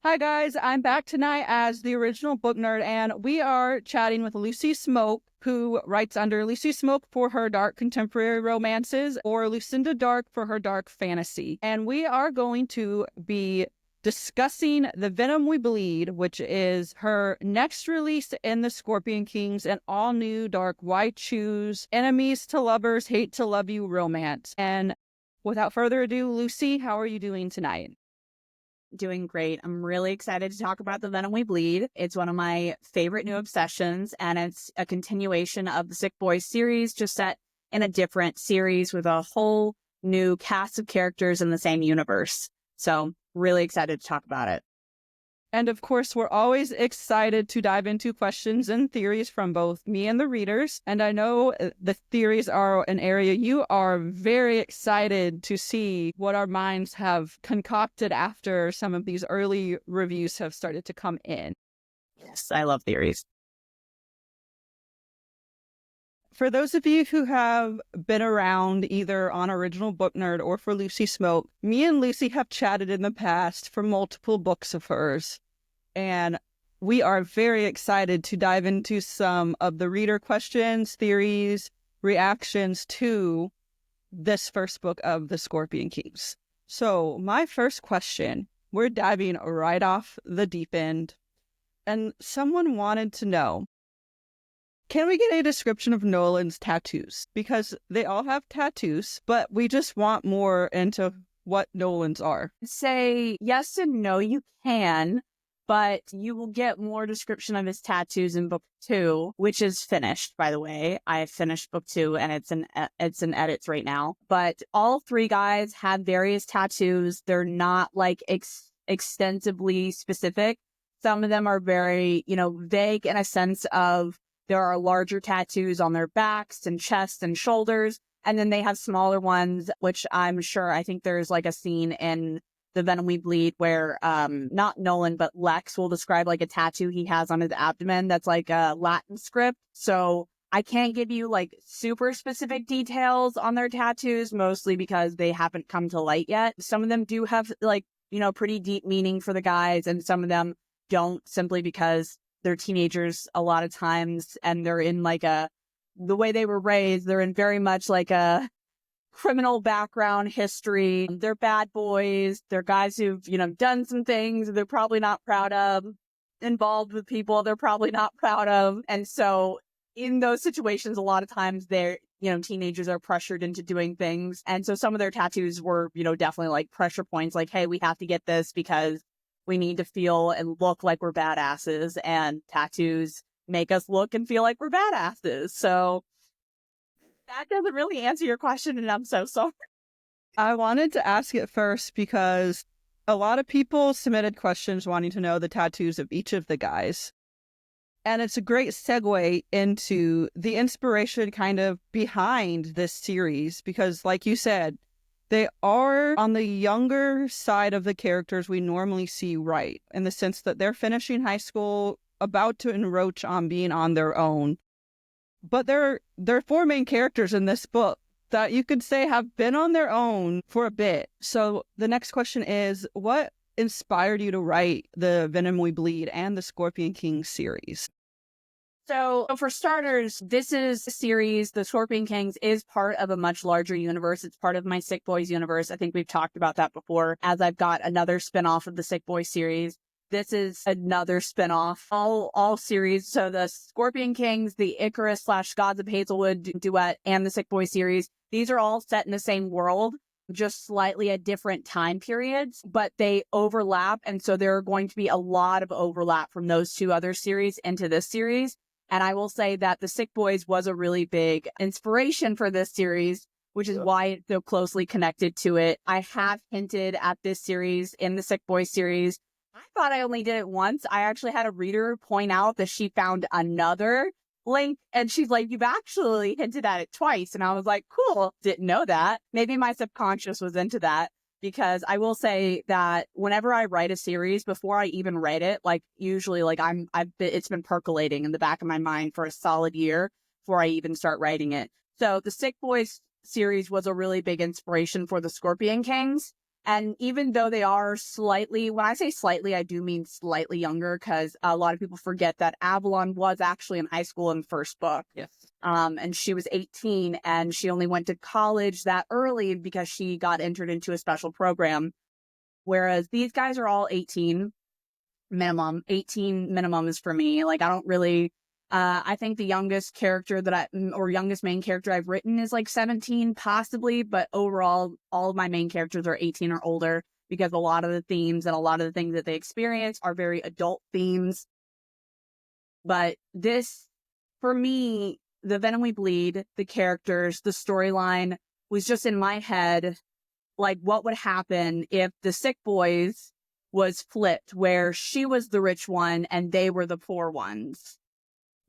Hi guys, I'm back tonight as the original book nerd, and we are chatting with Lucy Smoke, who writes under Lucy Smoke for her dark contemporary romances, or Lucinda Dark for her dark fantasy. And we are going to be discussing The Venom We Bleed, which is her next release in the Scorpion Kings, an all-new dark why choose enemies to lovers, hate to love you romance. And without further ado, Lucy, how are you doing tonight? Doing great. I'm really excited to talk about The Venom We Bleed. It's one of my favorite new obsessions, and it's a continuation of the Sick Boys series, just set in a different series with a whole new cast of characters in the same universe. So really excited to talk about it. And of course, we're always excited to dive into questions and theories from both me and the readers. And I know the theories are an area you are very excited to see what our minds have concocted after some of these early reviews have started to come in. Yes, I love theories. For those of you who have been around either on Original Book Nerd or for Lucy Smoke, me and Lucy have chatted in the past for multiple books of hers. And we are very excited to dive into some of the reader questions, theories, reactions to this first book of the Scorpion Kings. So my first question, we're diving right off the deep end. And someone wanted to know, can we get a description of Nolan's tattoos? Because they all have tattoos, but we just want more into what Nolan's are. Say yes and no, you can. But you will get more description of his tattoos in book 2, which is finished, by the way. I finished book 2 and it's in edits right now. But all 3 guys have various tattoos. They're not like extensively specific. Some of them are very, vague in a sense of there are larger tattoos on their backs and chests and shoulders. And then they have smaller ones, which I think there's like a scene in The Venom We Bleed where not Nolan but Lex will describe like a tattoo he has on his abdomen that's like a Latin script. So I can't give you like super specific details on their tattoos, mostly because they haven't come to light yet. Some of them do have like, pretty deep meaning for the guys, and some of them don't, simply because they're teenagers a lot of times and they're in like the way they were raised, they're in very much like a criminal background history. They're bad boys. They're guys who've, done some things they're probably not proud of, involved with people they're probably not proud of. And so in those situations, a lot of times they're, teenagers are pressured into doing things. And so some of their tattoos were, definitely like pressure points, like, hey, we have to get this because we need to feel and look like we're badasses, and tattoos make us look and feel like we're badasses. So that doesn't really answer your question, and I'm so sorry. I wanted to ask it first because a lot of people submitted questions wanting to know the tattoos of each of the guys. And it's a great segue into the inspiration kind of behind this series, because like you said, they are on the younger side of the characters we normally see write, in the sense that they're finishing high school, about to encroach on being on their own. But there are 4 main characters in this book that you could say have been on their own for a bit. So the next question is, what inspired you to write The Venom We Bleed and the Scorpion King series? So for starters, this is a series. The Scorpion Kings is part of a much larger universe. It's part of my Sick Boys universe. I think we've talked about that before, as I've got another spinoff of the Sick Boys series. This is another spinoff, all series. So the Scorpion Kings, the Icarus/Gods of Hazelwood duet, and the Sick Boy series, these are all set in the same world, just slightly at different time periods, but they overlap. And so there are going to be a lot of overlap from those 2 other series into this series. And I will say that the Sick Boys was a really big inspiration for this series, which is why it's so closely connected to it. I have hinted at this series in the Sick Boys series. I thought I only did it once. I actually had a reader point out that she found another link, and she's like, you've actually hinted at it twice. And I was like, cool, didn't know that. Maybe my subconscious was into that, because I will say that whenever I write a series, before I even write it, like usually like it's been percolating in the back of my mind for a solid year before I even start writing it. So the Sick Boys series was a really big inspiration for the Scorpion Kings. And even though they are slightly, when I say slightly, I do mean slightly younger, because a lot of people forget that Avalon was actually in high school in the first book. Yes. And she was 18, and she only went to college that early because she got entered into a special program. Whereas these guys are all 18 minimum. 18 minimum is for me. Like, I don't really, I think the youngest character youngest main character I've written is like 17, possibly. But overall, all of my main characters are 18 or older, because a lot of the themes and a lot of the things that they experience are very adult themes. But this, for me, the Venom We Bleed, the characters, the storyline was just in my head, like, what would happen if the Sick Boys was flipped, where she was the rich one and they were the poor ones.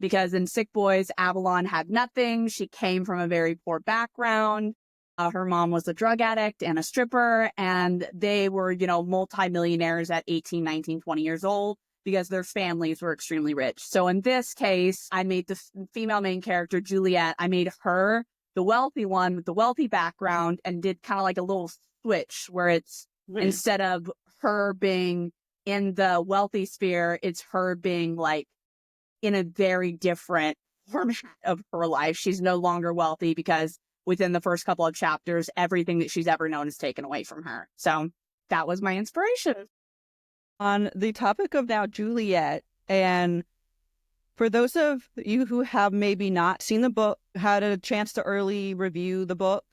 Because in Sick Boys, Avalon had nothing. She came from a very poor background. Her mom was a drug addict and a stripper, and they were, you know, multimillionaires at 18, 19, 20 years old, because their families were extremely rich. So in this case, I made the female main character, Juliet, I made her the wealthy one with the wealthy background, and did kind of like a little switch where it's, instead of her being in the wealthy sphere, it's her being like in a very different format of her life. She's no longer wealthy, because within the first couple of chapters, everything that she's ever known is taken away from her. So that was my inspiration. On the topic of now Juliet, and for those of you who have maybe not seen the book, had a chance to early review the book,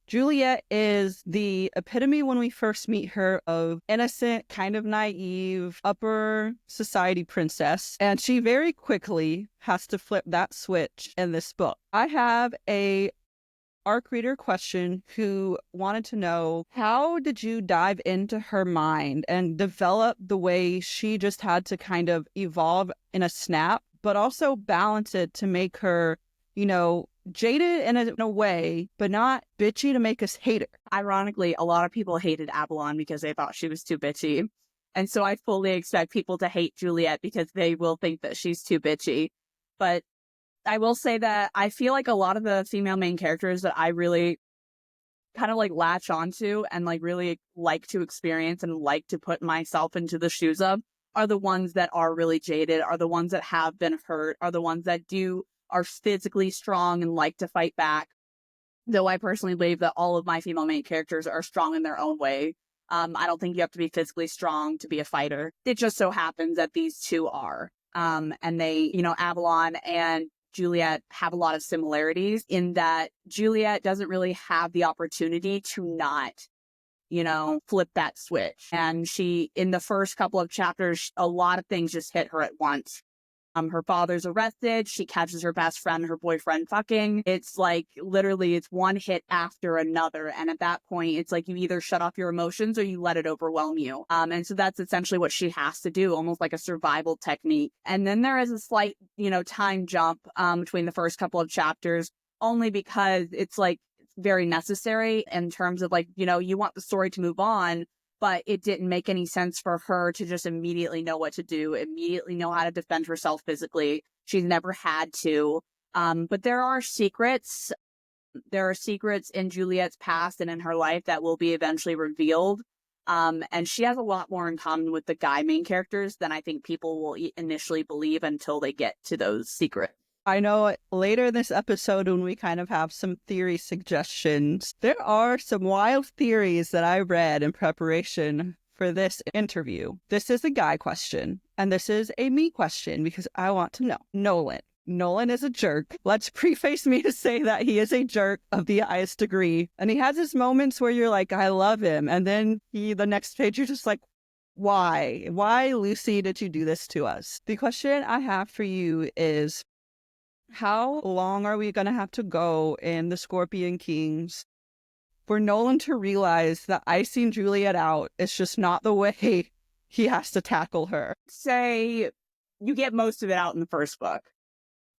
Juliet is the epitome, when we first meet her, of innocent, kind of naive, upper society princess. And she very quickly has to flip that switch in this book. I have a ARC reader question who wanted to know, how did you dive into her mind and develop the way she just had to kind of evolve in a snap, but also balance it to make her, you know, jaded in a way, but not bitchy to make us hate her? Ironically, a lot of people hated Avalon because they thought she was too bitchy. And so I fully expect people to hate Juliet because they will think that she's too bitchy. But I will say that I feel like a lot of the female main characters that I really kind of like latch onto and like really like to experience and like to put myself into the shoes of are the ones that are really jaded, are the ones that have been hurt, are the ones that are physically strong and like to fight back. Though I personally believe that all of my female main characters are strong in their own way. I don't think you have to be physically strong to be a fighter. It just so happens that these two are. And they, you know, Avalon and Juliet have a lot of similarities in that Juliet doesn't really have the opportunity to not, you know, flip that switch. And she, in the first couple of chapters, a lot of things just hit her at once. Her father's arrested. She catches her best friend, her boyfriend fucking. It's like, literally, it's one hit after another. And at that point, it's like you either shut off your emotions or you let it overwhelm you. And so that's essentially what she has to do, almost like a survival technique. And then there is a slight, you know, time jump between the first couple of chapters, only because it's like very necessary in terms of like, you know, you want the story to move on, but it didn't make any sense for her to just immediately know what to do, immediately know how to defend herself physically. She's never had to. But there are secrets. There are secrets in Juliet's past and in her life that will be eventually revealed. And she has a lot more in common with the guy main characters than I think people will initially believe until they get to those secrets. I know later in this episode, when we kind of have some theory suggestions, there are some wild theories that I read in preparation for this interview. This is a guy question, and this is a me question, because I want to know. Nolan is a jerk. Let's preface me to say that he is a jerk of the highest degree. And he has his moments where you're like, I love him. And then the next page, you're just like, why? Why, Lucy, did you do this to us? The question I have for you is, how long are we going to have to go in the Scorpion Kings for Nolan to realize that icing Juliet out is just not the way he has to tackle her? Say you get most of it out in the first book.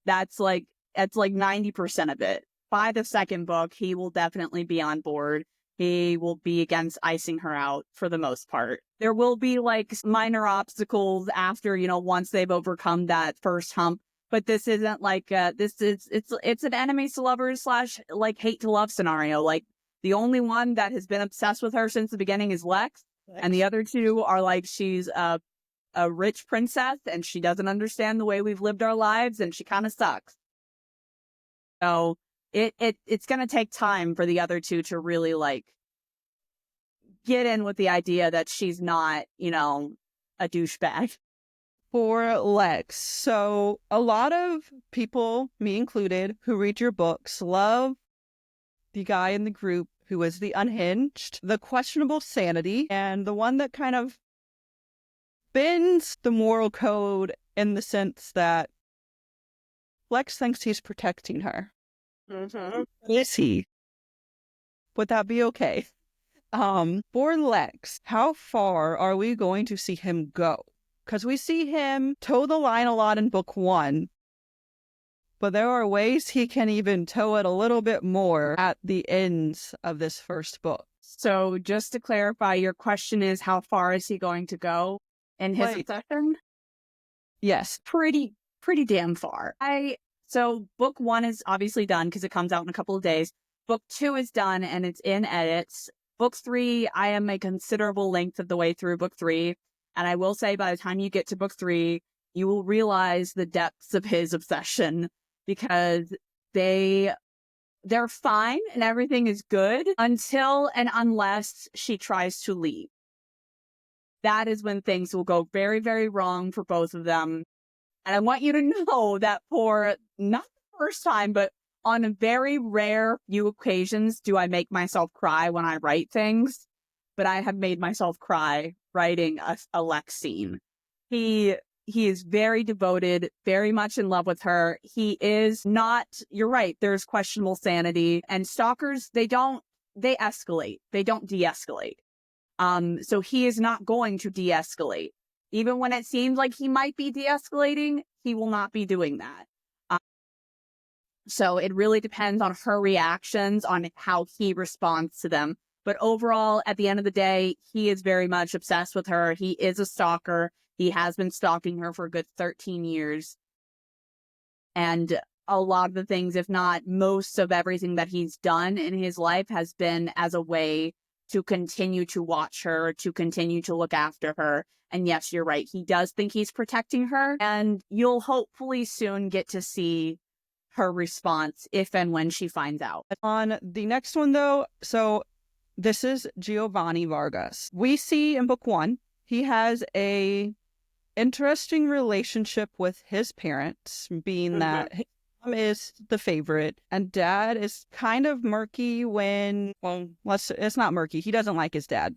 That's like 90% of it. By the second book, he will definitely be on board. He will be against icing her out for the most part. There will be like minor obstacles after, you know, once they've overcome that first hump. But this isn't like it's an enemies to lovers / like hate to love scenario. Like, The only one that has been obsessed with her since the beginning is Lex. And the other two are like, she's a rich princess and she doesn't understand the way we've lived our lives and she kind of sucks. So it's going to take time for the other two to really like get in with the idea that she's not, a douchebag. For Lex, so a lot of people, me included, who read your books love the guy in the group who is the unhinged, the questionable sanity, and the one that kind of bends the moral code in the sense that Lex thinks he's protecting her. Mm-hmm. Is he? Would that be okay? For Lex, how far are we going to see him go? Because we see him toe the line a lot in book 1, but there are ways he can even toe it a little bit more at the ends of this first book. So just to clarify, your question is how far is he going to go in his obsession? Yes. Pretty damn far. So book 1 is obviously done because it comes out in a couple of days. Book 2 is done and it's in edits. Book 3, I am a considerable length of the way through book 3. And I will say by the time you get to book 3, you will realize the depths of his obsession because they're fine and everything is good until and unless she tries to leave. That is when things will go very, very wrong for both of them. And I want you to know that for not the first time, but on a very rare few occasions do I make myself cry when I write things. But I have made myself cry writing a Lex scene. He is very devoted, very much in love with her. He is not, you're right, there's questionable sanity. And stalkers, they escalate. They don't de-escalate. So he is not going to de-escalate. Even when it seems like he might be de-escalating, he will not be doing that. So it really depends on her reactions, on how he responds to them. But overall, at the end of the day, he is very much obsessed with her. He is a stalker. He has been stalking her for a good 13 years. And a lot of the things, if not most of everything that he's done in his life has been as a way to continue to watch her, to continue to look after her. And yes, you're right. He does think he's protecting her. And you'll hopefully soon get to see her response if and when she finds out. On the next one, though, so this is Giovanni Vargas. We see in book 1, he has a interesting relationship with his parents, being that his mom is the favorite and dad is kind of murky when, it's not murky. He doesn't like his dad.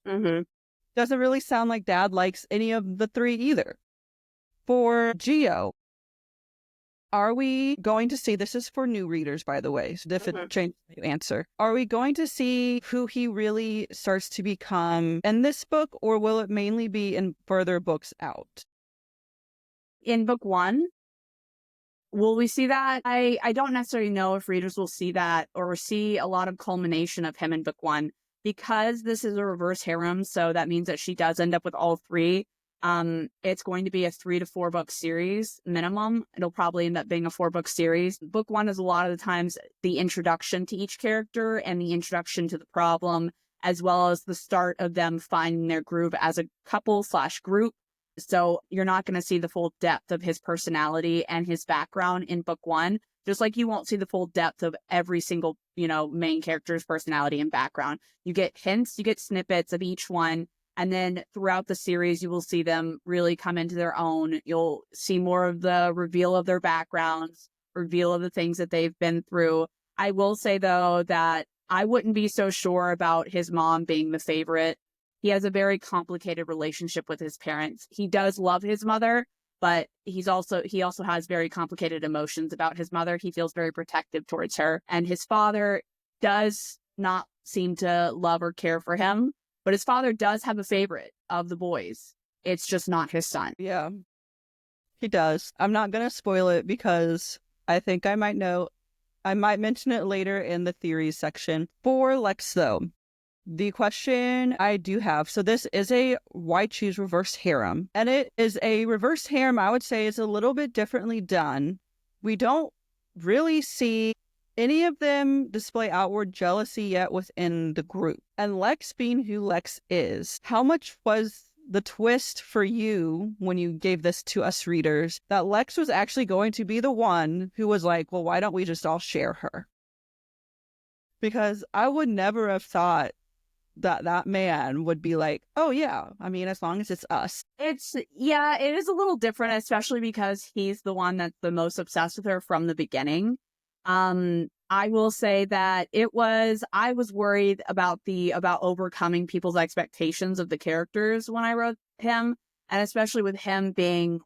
Doesn't really sound like dad likes any of the 3 either. For Gio, are we going to see, this is for new readers, by the way, so if it changes your answer, are we going to see who he really starts to become in this book, or will it mainly be in further books out? In book 1, will we see that? I don't necessarily know if readers will see that or see a lot of culmination of him in book 1, because this is a reverse harem, so that means that she does end up with all 3. It's going to be a 3 to 4 book series minimum. It'll probably end up being a 4-book series. Book 1 is a lot of the times the introduction to each character and the introduction to the problem, as well as the start of them finding their groove as a couple/group. So you're not going to see the full depth of his personality and his background in book 1, just like you won't see the full depth of every single, main character's personality and background. You get hints, you get snippets of each one. And then throughout the series, you will see them really come into their own. You'll see more of the reveal of their backgrounds, reveal of the things that they've been through. I will say, though, that I wouldn't be so sure about his mom being the favorite. He has a very complicated relationship with his parents. He does love his mother, but he also has very complicated emotions about his mother. He feels very protective towards her. And his father does not seem to love or care for him. But his father does have a favorite of the boys. It's just not his son. Yeah, he does. I'm not going to spoil it because I think I might know. I might mention it later in the theories section. For Lex, though, the question I do have, so this is a why choose reverse harem. And it is a reverse harem, I would say, is a little bit differently done. We don't really see any of them display outward jealousy yet within the group. And Lex being who Lex is, how much was the twist for you when you gave this to us readers that Lex was actually going to be the one who was like, well, why don't we just all share her? Because I would never have thought that man would be like, oh yeah, I mean, as long as it's us. It is a little different, especially because he's the one that's the most obsessed with her from the beginning. I will say that I was worried about overcoming people's expectations of the characters when I wrote him, and especially with him being,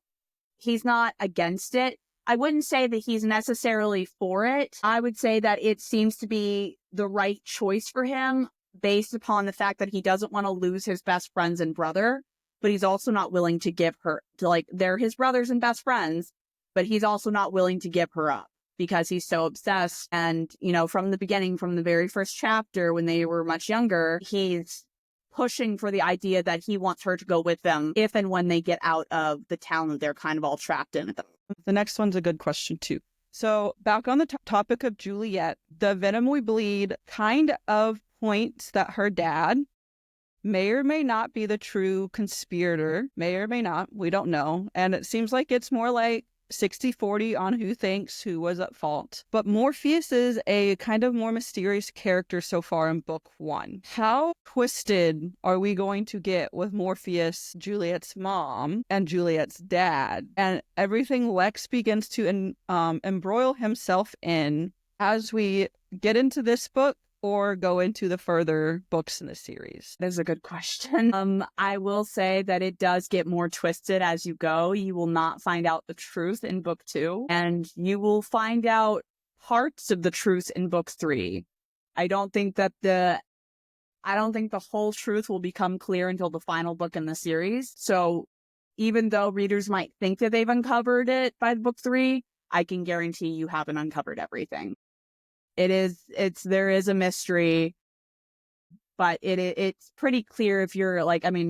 he's not against it. I wouldn't say that he's necessarily for it. I would say that it seems to be the right choice for him based upon the fact that he doesn't want to lose his best friends and brother, but he's also not willing to give her they're his brothers and best friends, but he's also not willing to give her up because he's so obsessed. And, from the beginning, from the very first chapter when they were much younger, he's pushing for the idea that he wants her to go with them if and when they get out of the town that they're kind of all trapped in. The next one's a good question too. So back on the topic of Juliet, the Venom We Bleed kind of points that her dad may or may not be the true conspirator, may or may not, we don't know. And it seems like it's more like 60-40 on who thinks who was at fault. But Morpheus is a kind of more mysterious character so far in book 1. How twisted are we going to get with Morpheus, Juliet's mom, and Juliet's dad, and everything Lex begins to embroil himself in as we get into this book or go into the further books in the series? That is a good question. I will say that it does get more twisted as you go. You will not find out the truth in book 2, and you will find out parts of the truth in book 3. I don't think the whole truth will become clear until the final book in the series. So even though readers might think that they've uncovered it by book 3, I can guarantee you haven't uncovered everything. There is a mystery, but it's pretty clear if you're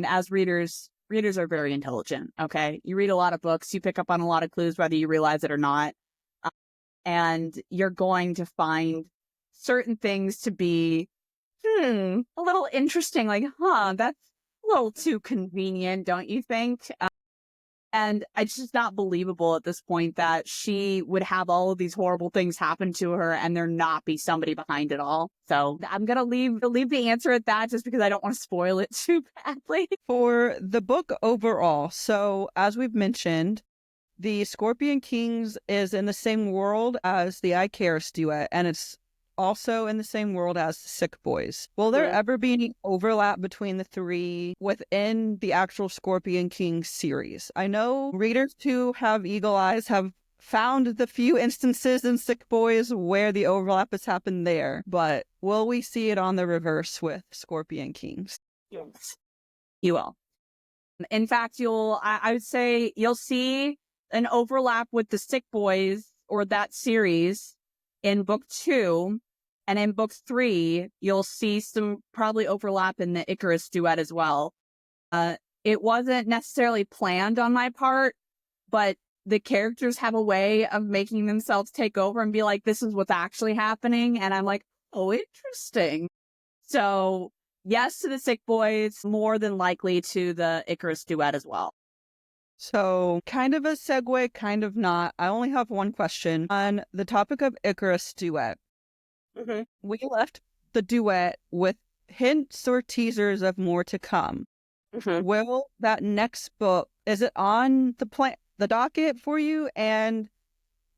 as readers are very intelligent. Okay. You read a lot of books, you pick up on a lot of clues, whether you realize it or not. And you're going to find certain things to be, a little interesting. That's a little too convenient, don't you think? And it's just not believable at this point that she would have all of these horrible things happen to her and there not be somebody behind it all. So I'm going to leave the answer at that just because I don't want to spoil it too badly. For the book overall, so as we've mentioned, the Scorpion Kings is in the same world as the Icarus duet, and it's also in the same world as the Sick Boys. Will there ever be any overlap between the three within the actual Scorpion King series? I know readers who have eagle eyes have found the few instances in Sick Boys where the overlap has happened there, but will we see it on the reverse with Scorpion Kings? Yes. You will. In fact, I would say you'll see an overlap with the Sick Boys or that series in book 2. And in book 3, you'll see some probably overlap in the Icarus duet as well. It wasn't necessarily planned on my part, but the characters have a way of making themselves take over and be like, this is what's actually happening. And I'm like, oh, interesting. So yes to the Sick Boys, more than likely to the Icarus duet as well. So kind of a segue, kind of not. I only have one question on the topic of Icarus duet. Mm-hmm. We left the duet with hints or teasers of more to come. Mm-hmm. Will that next book, is it on the docket for you? And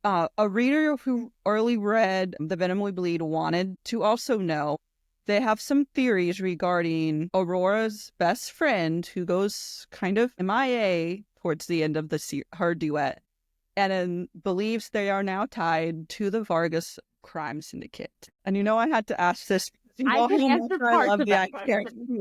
a reader who early read The Venom We Bleed wanted to also know, they have some theories regarding Aurora's best friend who goes kind of MIA towards the end of her duet, and believes they are now tied to the Vargas crime syndicate. And I had to ask this. I can answer parts of that question.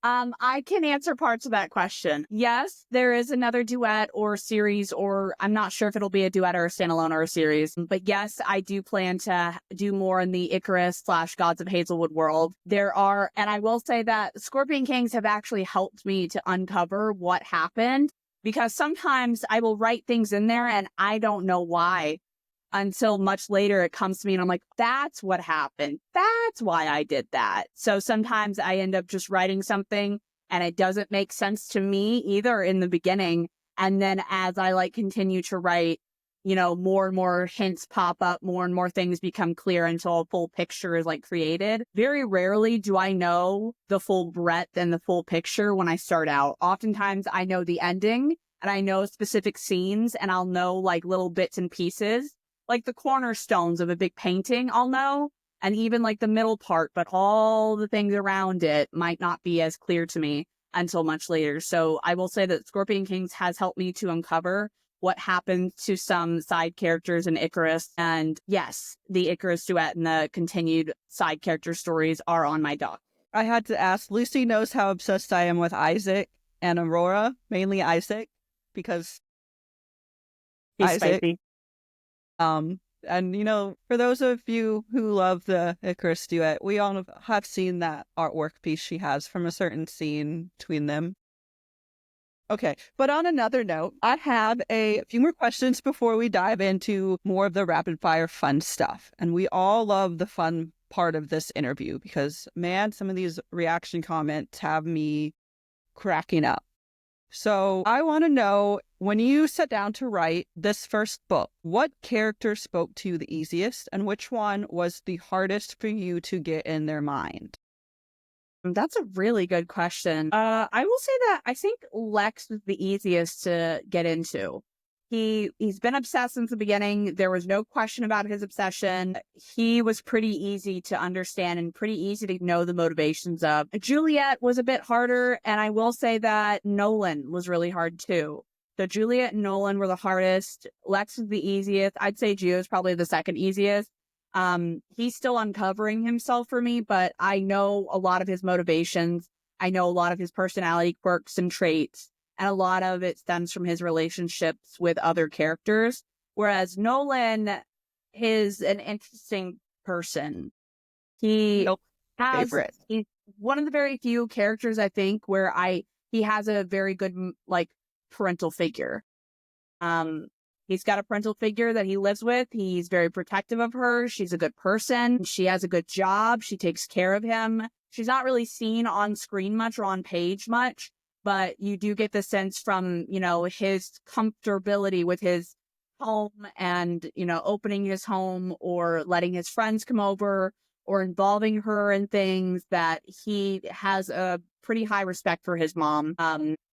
I can answer parts of that question. Yes, there is another duet or series, or I'm not sure if it'll be a duet or a standalone or a series. But yes, I do plan to do more in the Icarus/Gods of Hazelwood world. There are, and I will say that Scorpion Kings have actually helped me to uncover what happened, because sometimes I will write things in there and I don't know why until much later it comes to me and I'm like, that's what happened. That's why I did that. So sometimes I end up just writing something and it doesn't make sense to me either in the beginning. And then as I like continue to write, more and more hints pop up, more and more things become clear until a full picture is like created. Very rarely do I know the full breadth and the full picture when I start out. Oftentimes I know the ending and I know specific scenes and I'll know like little bits and pieces, like the cornerstones of a big painting I'll know, and even like the middle part, but all the things around it might not be as clear to me until much later. So I will say that Scorpion Kings has helped me to uncover what happened to some side characters in Icarus. And yes, the Icarus duet and the continued side character stories are on my dock. I had to ask, Lucy knows how obsessed I am with Isaac and Aurora, mainly Isaac, because He's Isaac. spicy. And for those of you who love the Icarus duet, we all have seen that artwork piece she has from a certain scene between them. Okay, but on another note, I have a few more questions before we dive into more of the rapid fire fun stuff. And we all love the fun part of this interview because, man, some of these reaction comments have me cracking up. So I want to know, when you sat down to write this first book, what character spoke to you the easiest and which one was the hardest for you to get in their mind? That's a really good question. I will say that I think Lex was the easiest to get into. He's been obsessed since the beginning. There was no question about his obsession. He was pretty easy to understand and pretty easy to know the motivations of. Juliet was a bit harder, and I will say that Nolan was really hard too. So Juliet and Nolan were the hardest. Lex was the easiest. I'd say Gio is probably the second easiest. He's still uncovering himself for me, but I know a lot of his motivations. I know a lot of his personality quirks and traits, and a lot of it stems from his relationships with other characters. Whereas Nolan is an interesting person. He's one of the very few characters, I think, where he has a very good, like, parental figure. He's got a parental figure that he lives with. He's very protective of her. She's a good person. She has a good job. She takes care of him. She's not really seen on screen much or on page much, but you do get the sense from, his comfortability with his home and, opening his home or letting his friends come over or involving her in things, that he has a pretty high respect for his mom.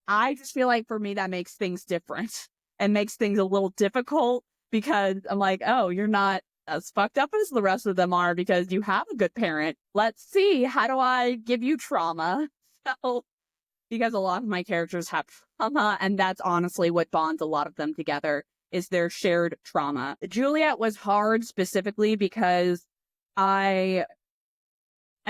I just feel like for me, that makes things different. And makes things a little difficult because I'm like, oh, you're not as fucked up as the rest of them are because you have a good parent. Let's see, how do I give you trauma? So, because a lot of my characters have trauma, and that's honestly what bonds a lot of them together, is their shared trauma. Juliet was hard specifically because I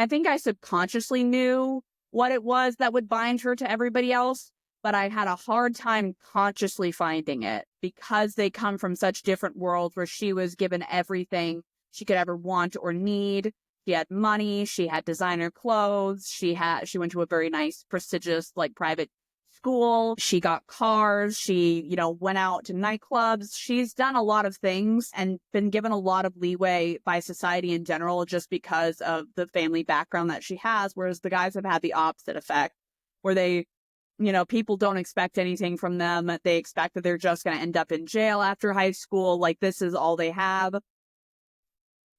think I subconsciously knew what it was that would bind her to everybody else, but I had a hard time consciously finding it because they come from such different worlds where she was given everything she could ever want or need. She had money, she had designer clothes, she went to a very nice, prestigious, like, private school. She got cars, she, went out to nightclubs. She's done a lot of things and been given a lot of leeway by society in general just because of the family background that she has, whereas the guys have had the opposite effect, where they, people don't expect anything from them. They expect that they're just going to end up in jail after high school. Like, this is all they have.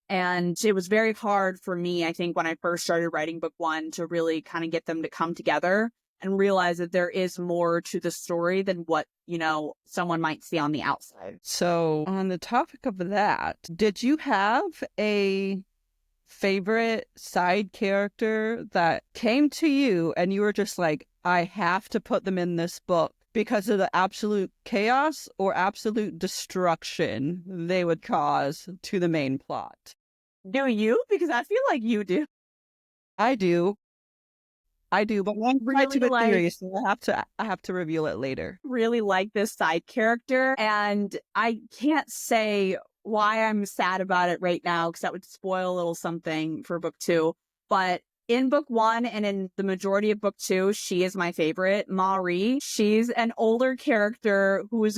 And it was very hard for me, I think, when I first started writing book one, to really kind of get them to come together and realize that there is more to the story than what, someone might see on the outside. So on the topic of that, did you have a favorite side character that came to you and you were just like, I have to put them in this book because of the absolute chaos or absolute destruction they would cause to the main plot? Do you? Because I feel like you do. I do, but one really to the theory, so I have to reveal it later. Really like this side character, and I can't say why I'm sad about it right now because that would spoil a little something for book two. But in book 1 and in the majority of book 2, she is my favorite. 𝒉. She's an older character who is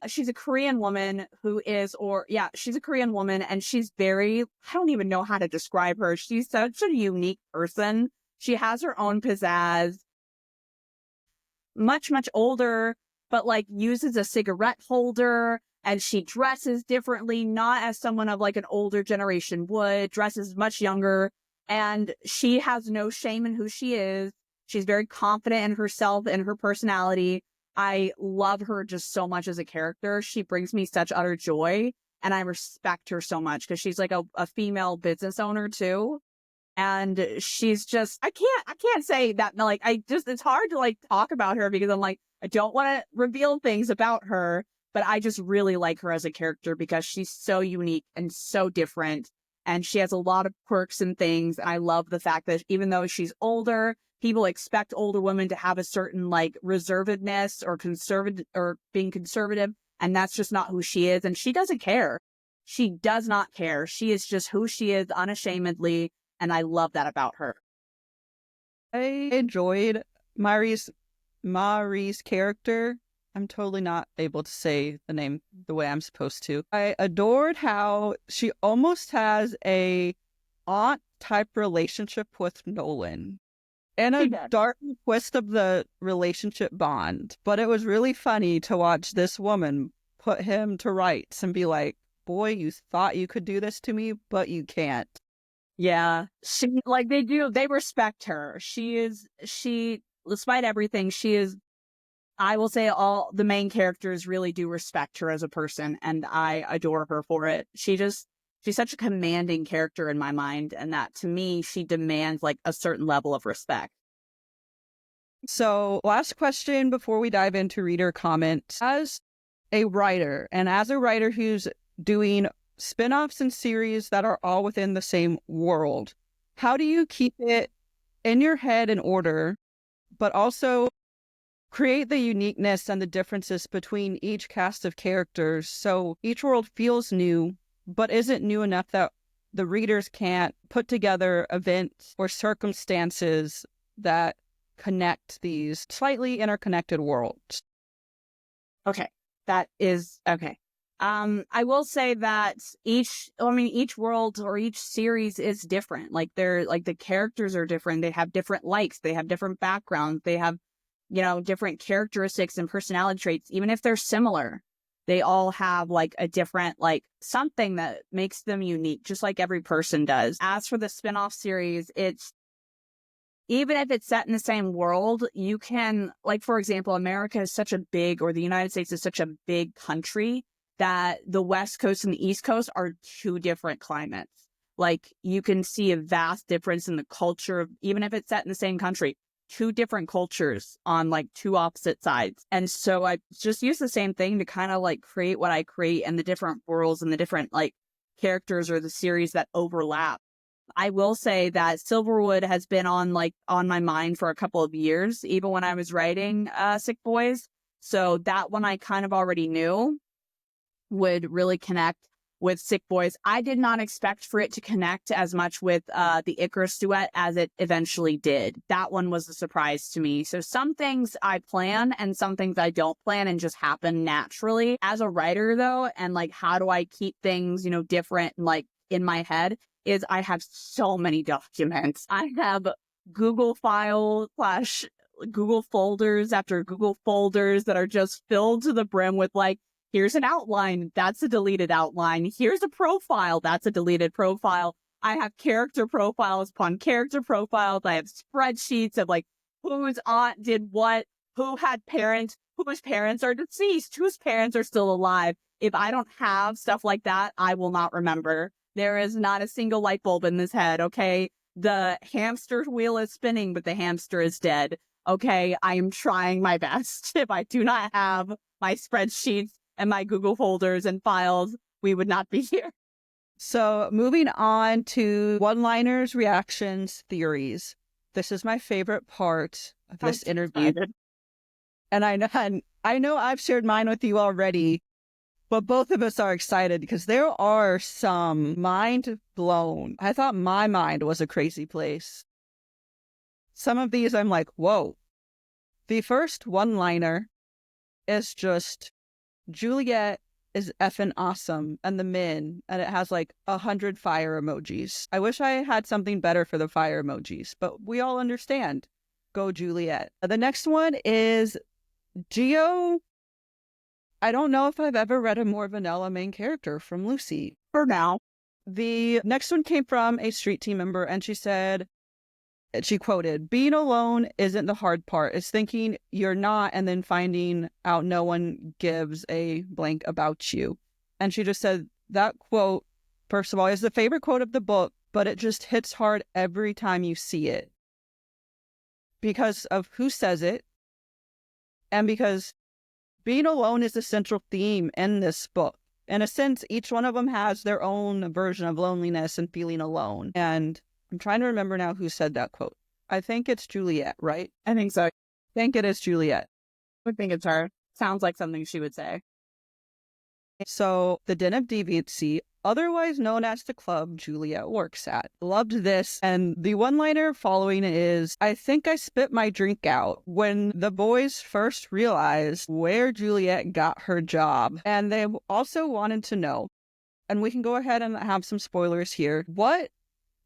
she's a Korean woman she's a Korean woman, and she's I don't even know how to describe her. She's such a unique person. She has her own pizzazz, much, much older, but like uses a cigarette holder, and she dresses differently, not as someone of like an older generation would, dresses much younger. And she has no shame in who she is. She's very confident in herself and her personality. I love her just so much as a character. She brings me such utter joy, and I respect her so much because she's like a female business owner too. And she's just, I can't say that, like, it's hard to like talk about her because I'm like, I don't want to reveal things about her, but I just really like her as a character because she's so unique and so different. And she has a lot of quirks and things. And I love the fact that even though she's older, people expect older women to have a certain like reservedness or conservative or being conservative. And that's just not who she is. And she doesn't care. She does not care. She is just who she is unashamedly. And I love that about her. I enjoyed 𝒉𝒆 character. I'm totally not able to say the name the way I'm supposed to. I adored how she almost has a aunt-type relationship with Nolan. And a dark twist of the relationship bond. But it was really funny to watch this woman put him to rights and be like, boy, you thought you could do this to me, but you can't. Yeah. They respect her. Despite everything, I will say all the main characters really do respect her as a person, and I adore her for it. She's such a commanding character in my mind, and that to me, she demands like a certain level of respect. So last question before we dive into reader comments. As a writer, and as a writer who's doing spin-offs and series that are all within the same world, how do you keep it in your head in order, but also create the uniqueness and the differences between each cast of characters so each world feels new, but isn't new enough that the readers can't put together events or circumstances that connect these slightly interconnected worlds? Okay, that is okay. I will say that each world or each series is different. Like the characters are different. They have different likes. They have different backgrounds. They have, different characteristics and personality traits. Even if they're similar, they all have like a different, like something that makes them unique, just like every person does. As for the spin-off series, even if it's set in the same world, you can, like, for example, America is such a big, or the United States is such a big country that the West Coast and the East Coast are two different climates. Like, you can see a vast difference in the culture, even if it's set in the same country, two different cultures on like two opposite sides. And so I just use the same thing to kind of like create what I create and the different worlds and the different like characters or the series that overlap. I will say that Silverwood has been on my mind for a couple of years, even when I was writing Sick Boys. So that one I kind of already knew would really connect with Sick Boys. I did not expect for it to connect as much with the Icarus duet as it eventually did. That one was a surprise to me. So some things I plan and some things I don't plan and just happen naturally. As a writer though, and like how do I keep things, different like in my head, is I have so many documents. I have Google files / Google folders after Google folders that are just filled to the brim with like, here's an outline, that's a deleted outline. Here's a profile, that's a deleted profile. I have character profiles upon character profiles. I have spreadsheets of like whose aunt did what, who had parents, whose parents are deceased, whose parents are still alive. If I don't have stuff like that, I will not remember. There is not a single light bulb in this head, okay? The hamster wheel is spinning, but the hamster is dead. Okay, I am trying my best. If I do not have my spreadsheets and my Google folders and files, we would not be here. So moving on to one-liners, reactions, theories. This is my favorite part of this interview. And I know I've shared mine with you already, but both of us are excited because there are some mind blown. I thought my mind was a crazy place. some of these I'm like, whoa. The first one-liner is just, Juliet is effing awesome, and the min, and it has like 100 fire emojis. I wish I had something better for the fire emojis, but we all understand. Go Juliet. The next one is Geo. I don't know if I've ever read a more vanilla main character from Lucy. For now. The next one came from a street team member, and she quoted, being alone isn't the hard part. It's thinking you're not and then finding out no one gives a blank about you. And she just said that quote, first of all, is the favorite quote of the book, but it just hits hard every time you see it. Because of who says it, and because being alone is the central theme in this book. In a sense, each one of them has their own version of loneliness and feeling alone. And I'm trying to remember now who said that quote. I think it's Juliet, right? I think so. I think it is Juliet. I think it's her. Sounds like something she would say. So, the Den of Deviancy, otherwise known as the club Juliet works at. Loved this. And the one-liner following is, I think I spit my drink out when the boys first realized where Juliet got her job. And they also wanted to know, and we can go ahead and have some spoilers here, what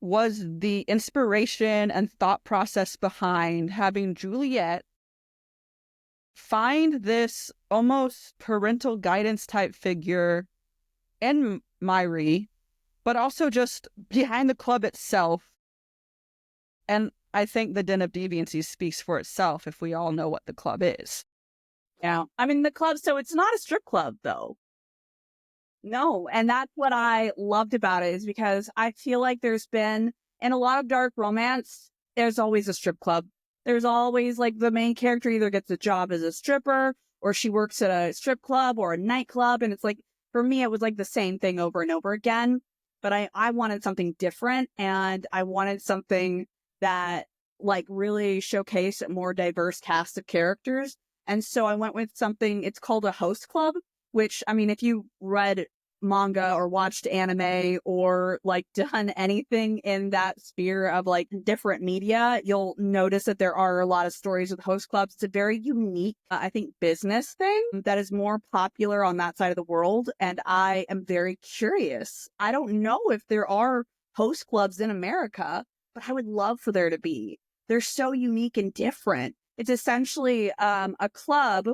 was the inspiration and thought process behind having Juliet find this almost parental guidance type figure in 𝑚𝒊𝒆, but also just behind the club itself. And I think the Den of Deviancy speaks for itself if we all know what the club is. Yeah. I mean, the club, so it's not a strip club, though. No, and that's what I loved about it, is because I feel like there's been, in a lot of dark romance, there's always a strip club. There's always, like, the main character either gets a job as a stripper, or she works at a strip club or a nightclub, and it's like, for me, it was like the same thing over and over again. But I wanted something different, and I wanted something that, like, really showcased a more diverse cast of characters. And so I went with something, it's called a host club, which, I mean, if you read manga or watched anime or like done anything in that sphere of like different media, you'll notice that there are a lot of stories with host clubs. It's a very unique, I think, business thing that is more popular on that side of the world. And I am very curious. I don't know if there are host clubs in America, but I would love for there to be. They're so unique and different. It's essentially a club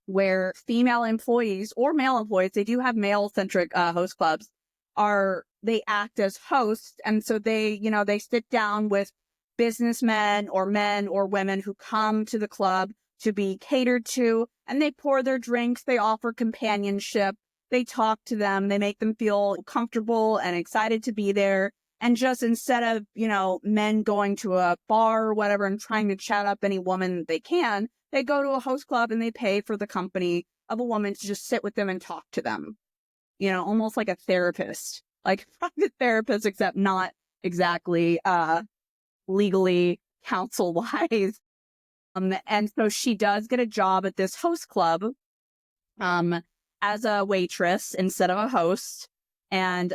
where female employees or male employees, they do have male-centric host clubs, they act as hosts. And so they sit down with businessmen or men or women who come to the club to be catered to, and they pour their drinks, they offer companionship, they talk to them, they make them feel comfortable and excited to be there. And just instead of, men going to a bar or whatever and trying to chat up any woman they can, they go to a host club and they pay for the company of a woman to just sit with them and talk to them. Almost like a therapist, like private therapist, except not exactly legally counsel-wise. And so she does get a job at this host club as a waitress instead of a host. And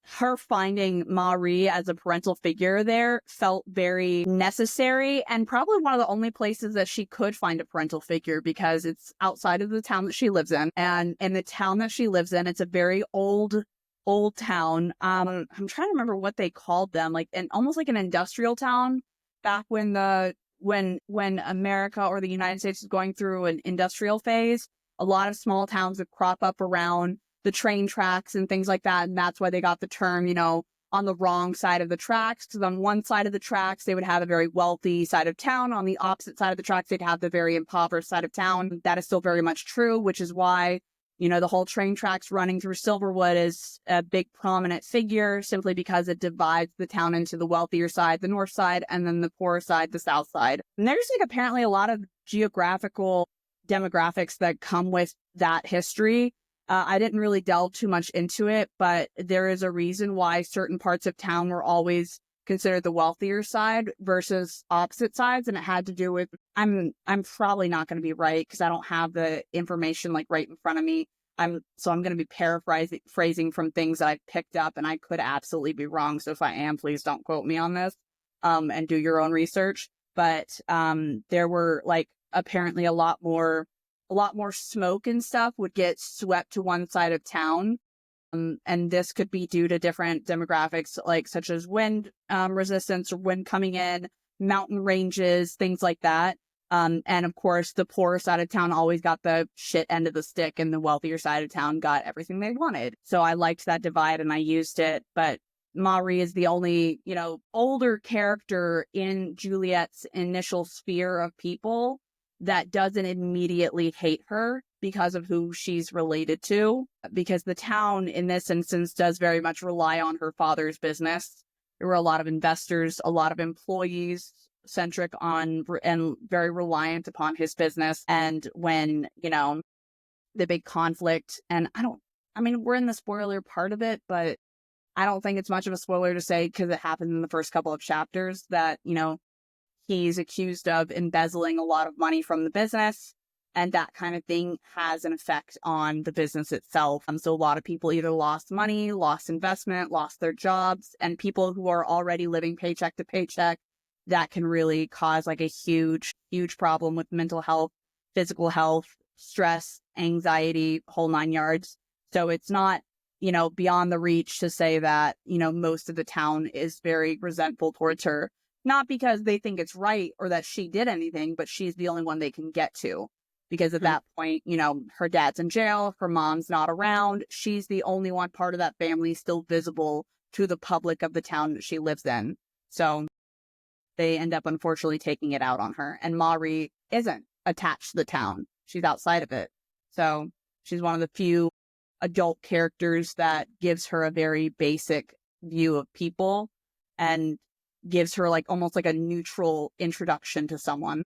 her finding 𝑚𝒊𝒆 as a parental figure there felt very necessary, and probably one of the only places that she could find a parental figure, because it's outside of the town that she lives in. And in the town that she lives in, it's a very old town. I'm trying to remember what they called them, almost like an industrial town back when America or the United States was going through an industrial phase. A lot of small towns would crop up around the train tracks and things like that. And that's why they got the term, on the wrong side of the tracks. Because on one side of the tracks, they would have a very wealthy side of town. On the opposite side of the tracks, they'd have the very impoverished side of town. That is still very much true, which is why, the whole train tracks running through Silverwood is a big prominent figure, simply because it divides the town into the wealthier side, the north side, and then the poorer side, the south side. And there's apparently a lot of geographical demographics that come with that history. I didn't really delve too much into it, but there is a reason why certain parts of town were always considered the wealthier side versus opposite sides. And it had to do with, I'm probably not going to be right because I don't have the information right in front of me. I'm going to be paraphrasing from things that I've picked up, and I could absolutely be wrong. So if I am, please don't quote me on this. and do your own research. But there were like apparently a lot more smoke and stuff would get swept to one side of town. And this could be due to different demographics, like such as wind resistance or wind coming in, mountain ranges, things like that. And of course, the poor side of town always got the shit end of the stick, and the wealthier side of town got everything they wanted. So I liked that divide and I used it. But 𝑚𝒉𝒆 is the only, older character in Juliet's initial sphere of people that doesn't immediately hate her because of who she's related to, because the town in this instance does very much rely on her father's business. There were a lot of investors, a lot of employees centric on and very reliant upon his business. And when, the big conflict, and we're in the spoiler part of it, but I don't think it's much of a spoiler to say, because it happens in the first couple of chapters, that, he's accused of embezzling a lot of money from the business, and that kind of thing has an effect on the business itself. So a lot of people either lost money, lost investment, lost their jobs, and people who are already living paycheck to paycheck, that can really cause like a huge, huge problem with mental health, physical health, stress, anxiety, whole nine yards. So it's not, beyond the reach to say that, most of the town is very resentful towards her. Not because they think it's right or that she did anything, but she's the only one they can get to. Because at that point, her dad's in jail, her mom's not around. She's the only one part of that family still visible to the public of the town that she lives in. So they end up unfortunately taking it out on her. And 𝑚𝒉𝒆 isn't attached to the town. She's outside of it. So she's one of the few adult characters that gives her a very basic view of people and gives her like almost like a neutral introduction to someone.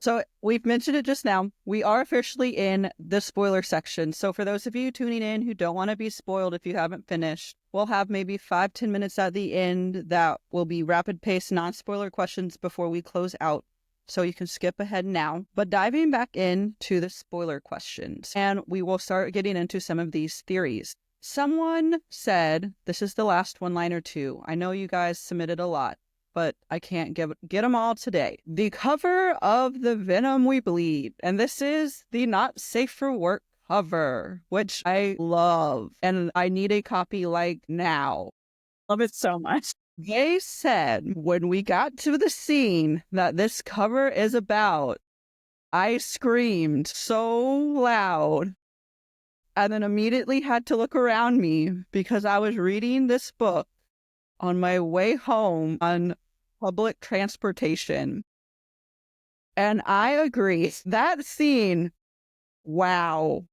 So we've mentioned it just now. We are officially in the spoiler section. So for those of you tuning in who don't want to be spoiled if you haven't finished, we'll have maybe 5-10 minutes at the end that will be rapid pace non-spoiler questions before we close out. So you can skip ahead now. But diving back into the spoiler questions, and we will start getting into some of these theories. Someone said, this is the last one line or two. I know you guys submitted a lot, but I can't get them all today. The cover of the Venom We Bleed, and this is the Not Safe for Work cover, which I love, and I need a copy like now. Love it so much. They said when we got to the scene that this cover is about, I screamed so loud and then immediately had to look around me because I was reading this book on my way home on public transportation. And I agree. That scene, wow.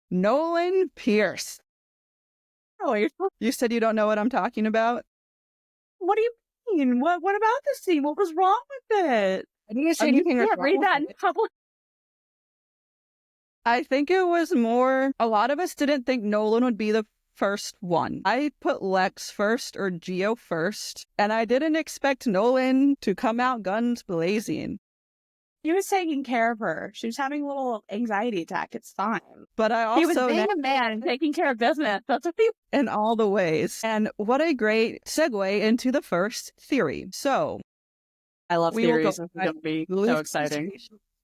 Nolan Pierce. Oh, you said you don't know what I'm talking about? What do you mean? What about the scene? What was wrong with it? I didn't say anything. You can't read that in public. I think it was more, a lot of us didn't think Nolan would be the first one. I put Lex first or Geo first, and I didn't expect Nolan to come out guns blazing. He was taking care of her. She was having a little anxiety attack. It's fine. But I also... He was being a man and taking care of business. That's what people... In all the ways. And what a great segue into the first theory. So... I love theories. It's going to be so exciting.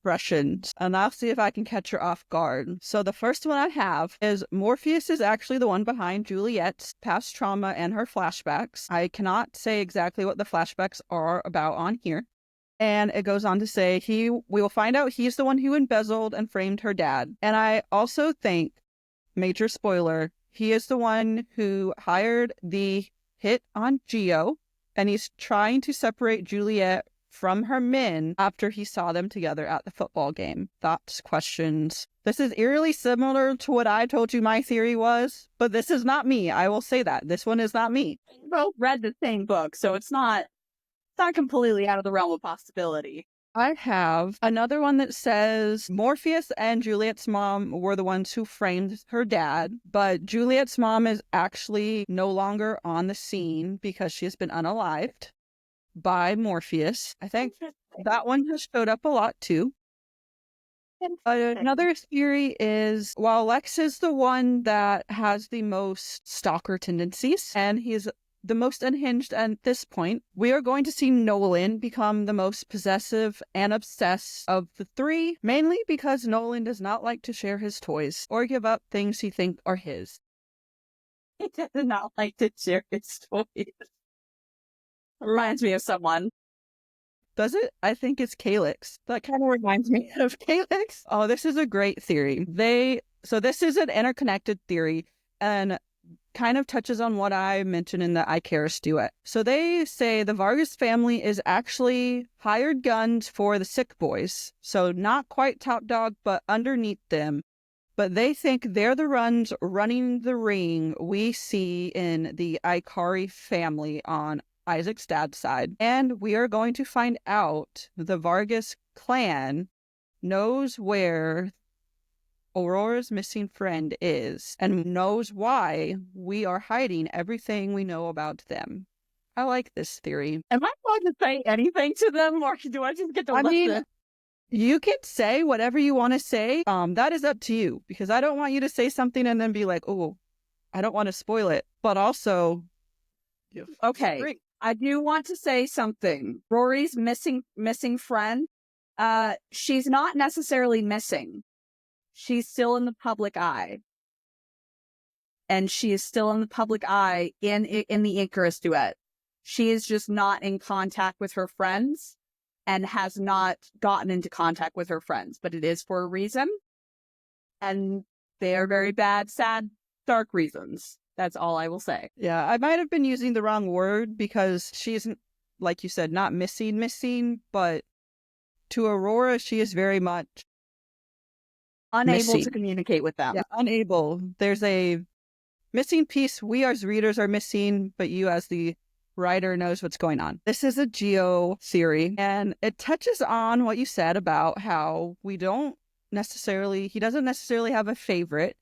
Expressions, and I'll see if I can catch her off guard. So the first one I have is Morpheus is actually the one behind Juliet's past trauma and her flashbacks. I cannot say exactly what the flashbacks are about on here. And it goes on to say we will find out he's the one who embezzled and framed her dad. And I also think, major spoiler, he is the one who hired the hit on Geo, and he's trying to separate Juliet from her men after he saw them together at the football game. Thoughts, questions? This is eerily similar to what I told you my theory was, but this is not me. I will say that. This one is not me. We both read the same book, so it's not completely out of the realm of possibility. I have another one that says Morpheus and Juliet's mom were the ones who framed her dad, but Juliet's mom is actually no longer on the scene because she has been unalived by Morpheus. I think that one has showed up a lot too. Another theory is, while Lex is the one that has the most stalker tendencies, and he's the most unhinged at this point. We are going to see Nolan become the most possessive and obsessed of the three, mainly because Nolan does not like to share his toys or give up things he thinks are his. He does not like to share his toys. Reminds me of someone. Does it? I think it's Calyx. That kind of reminds me of Calyx. Oh, this is a great theory. So this is an interconnected theory and kind of touches on what I mentioned in the 𝒍𝒊𝒈𝒊𝒏𝒂𝒍 duet. So they say the Vargas family is actually hired guns for the sick boys. So not quite top dog, but underneath them. But they think they're the ones running the ring we see in the Ikari family on Isaac's dad's side. And we are going to find out the Vargas clan knows where Aurora's missing friend is and knows why we are hiding everything we know about them. I like this theory. Am I allowed to say anything to them, or do I just get to listen? You can say whatever you want to say. That is up to you, because I don't want you to say something and then be like, oh, I don't want to spoil it. But also, okay, great. I do want to say something. Rory's missing friend, she's not necessarily missing. She's still in the public eye. And she is still in the public eye in the Icarus duet. She is just not in contact with her friends and has not gotten into contact with her friends. But it is for a reason. And they are very bad, sad, dark reasons. That's all I will say. Yeah, I might have been using the wrong word, because she isn't, like you said, not missing, but to Aurora, she is very much unable missing. To communicate with them. Yeah, unable. There's a missing piece we as readers are missing, but you as the writer knows what's going on. This is a Geo theory, and it touches on what you said about how he doesn't necessarily have a favorite.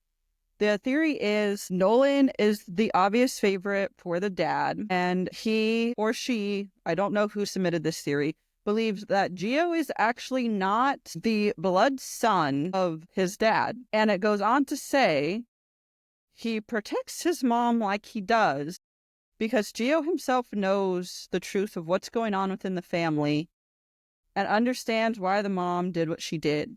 The theory is Nolan is the obvious favorite for the dad, and he or she, I don't know who submitted this theory, believes that Geo is actually not the blood son of his dad. And it goes on to say he protects his mom like he does because Geo himself knows the truth of what's going on within the family and understands why the mom did what she did.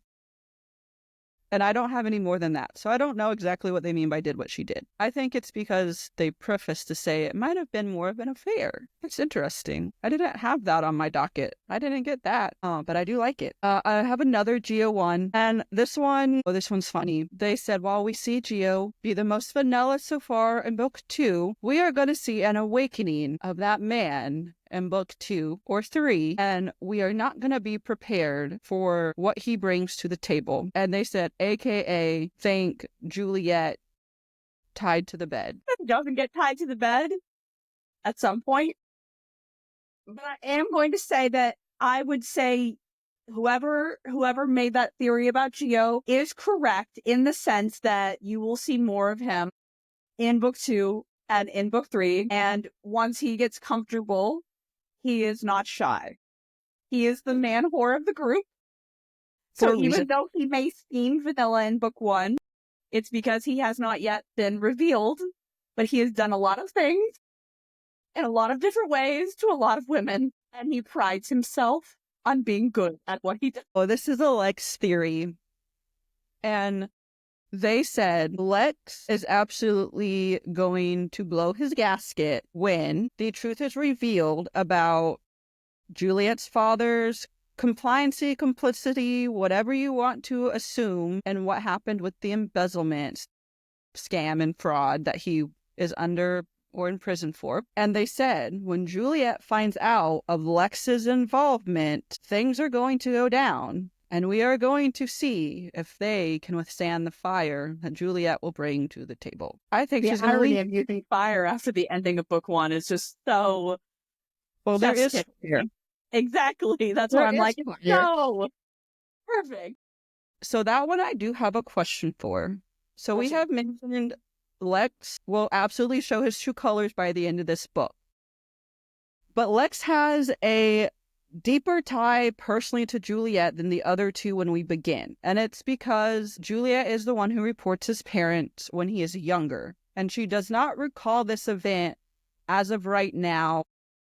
And I don't have any more than that. So I don't know exactly what they mean by did what she did. I think it's because they preface to say it might have been more of an affair. It's interesting. I didn't have that on my docket. I didn't get that, but I do like it. I have another Geo one. And this one's funny. They said, while we see Geo be the most vanilla so far in book 2, we are going to see an awakening of that man in book 2 or 3, and we are not going to be prepared for what he brings to the table. And they said, AKA, think Juliet tied to the bed. Doesn't get tied to the bed at some point. But I am going to say that I would say whoever made that theory about Geo is correct in the sense that you will see more of him in book 2 and in book 3. And once he gets comfortable, he is not shy. He is the man whore of the group. So even though he may seem vanilla in book 1, it's because he has not yet been revealed, but he has done a lot of things in a lot of different ways to a lot of women, and he prides himself on being good at what he does. Oh, this is a Lex theory. And they said Lex is absolutely going to blow his gasket when the truth is revealed about Juliet's father's compliancy, complicity, whatever you want to assume, and what happened with the embezzlement, scam, and fraud that he is under or in prison for. And they said when Juliet finds out of Lex's involvement, things are going to go down. And we are going to see if they can withstand the fire that Juliet will bring to the table. I think she's going to irony of using fire after the ending of book 1 is just so... Well, there is here. Exactly. That's what I'm like, no! Perfect. So that one I do have a question for. So we have mentioned Lex will absolutely show his true colors by the end of this book. But Lex has a deeper tie personally to Juliet than the other two when we begin. And it's because Juliet is the one who reports his parents when he is younger. And she does not recall this event as of right now,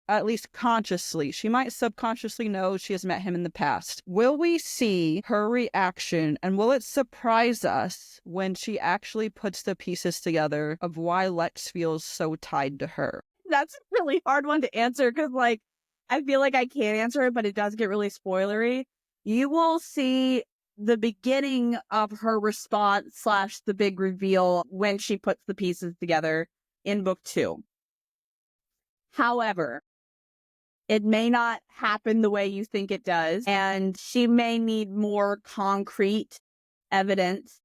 at least consciously, she might subconsciously know she has met him in the past. Will we see her reaction, and will it surprise us when she actually puts the pieces together of why Lex feels so tied to her? That's a really hard one to answer because, like, I feel like I can't answer it, but it does get really spoilery. You will see the beginning of her response / the big reveal when she puts the pieces together in book 2. However, it may not happen the way you think it does, and she may need more concrete evidence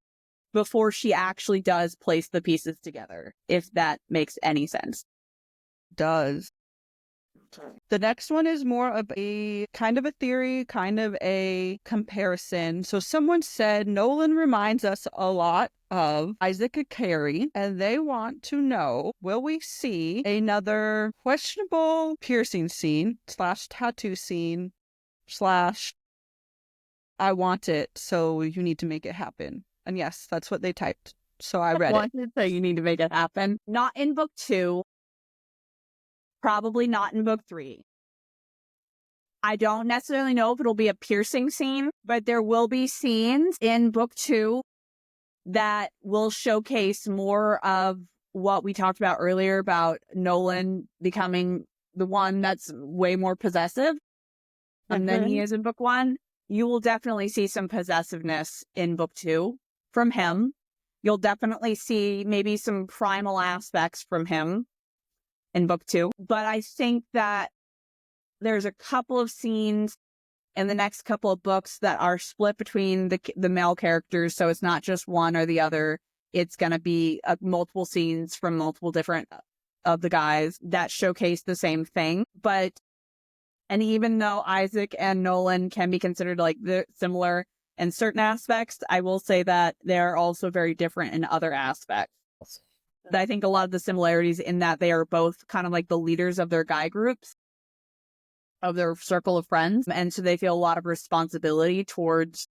before she actually does place the pieces together, if that makes any sense. Does. The next one is more of a kind of a theory, kind of a comparison. So someone said Nolan reminds us a lot of 𝒍𝒊𝒈𝒔, and they want to know, will we see another questionable piercing scene / tattoo scene / I want it, so you need to make it happen. And yes, that's what they typed. So I read it. So you need to make it happen. Not in book 2. Probably not in book 3. I don't necessarily know if it'll be a piercing scene, but there will be scenes in book 2 that will showcase more of what we talked about earlier about Nolan becoming the one that's way more possessive than he is in book 1. You will definitely see some possessiveness in book 2 from him. You'll definitely see maybe some primal aspects from him in book 2. But I think that there's a couple of scenes in the next couple of books that are split between the male characters. So it's not just one or the other. It's going to be multiple scenes from multiple different of the guys that showcase the same thing. And even though Isaac and Nolan can be considered like similar in certain aspects, I will say that they're also very different in other aspects. I think a lot of the similarities in that they are both kind of like the leaders of their guy groups, of their circle of friends. And so they feel a lot of responsibility towards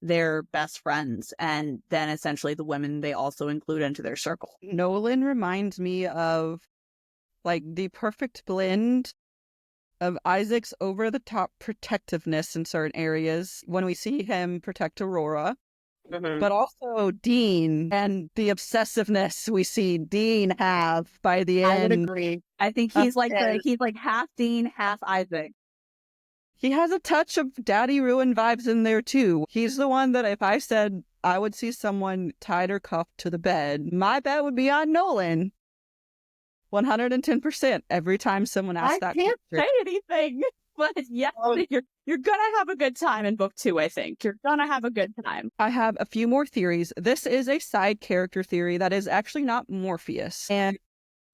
their best friends. And then essentially the women they also include into their circle. Nolan reminds me of like the perfect blend of Isaac's over-the-top protectiveness in certain areas when we see him protect Aurora. But also Dean and the obsessiveness we see Dean have by the end. I would agree. I think he's like half Dean, half Isaac. He has a touch of Daddy Ruin vibes in there too. He's the one that if I said I would see someone tied or cuffed to the bed, my bet would be on Nolan. 110% every time someone asks that question. I can't say anything. But yeah, you're gonna have a good time in book 2, I think. You're gonna have a good time. I have a few more theories. This is a side character theory that is actually not Morpheus. And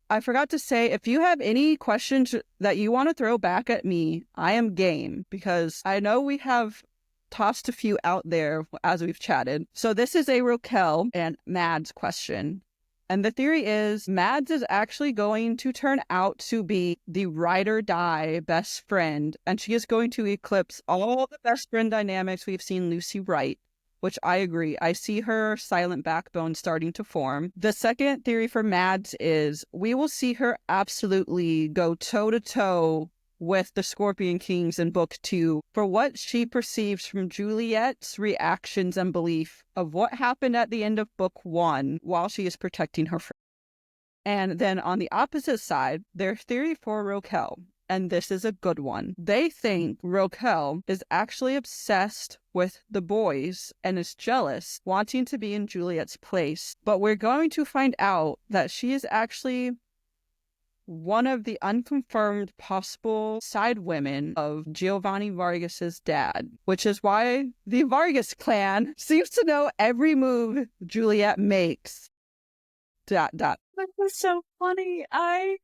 I forgot to say, if you have any questions that you want to throw back at me, I am game. Because I know we have tossed a few out there as we've chatted. So this is a Raquel and Mads question. And the theory is Mads is actually going to turn out to be the ride or die best friend, and she is going to eclipse all the best friend dynamics we've seen Lucy write, which I agree. I see her silent backbone starting to form. The second theory for Mads is we will see her absolutely go toe-to-toe with the Scorpion Kings in book 2 for what she perceives from Juliet's reactions and belief of what happened at the end of book 1 while she is protecting her friend. And then on the opposite side, their theory for Raquel, and this is a good one. They think Raquel is actually obsessed with the boys and is jealous, wanting to be in Juliet's place. But we're going to find out that she is actually one of the unconfirmed possible side women of Giovanni Vargas's dad, which is why the Vargas clan seems to know every move Juliet makes. ... That was so funny. I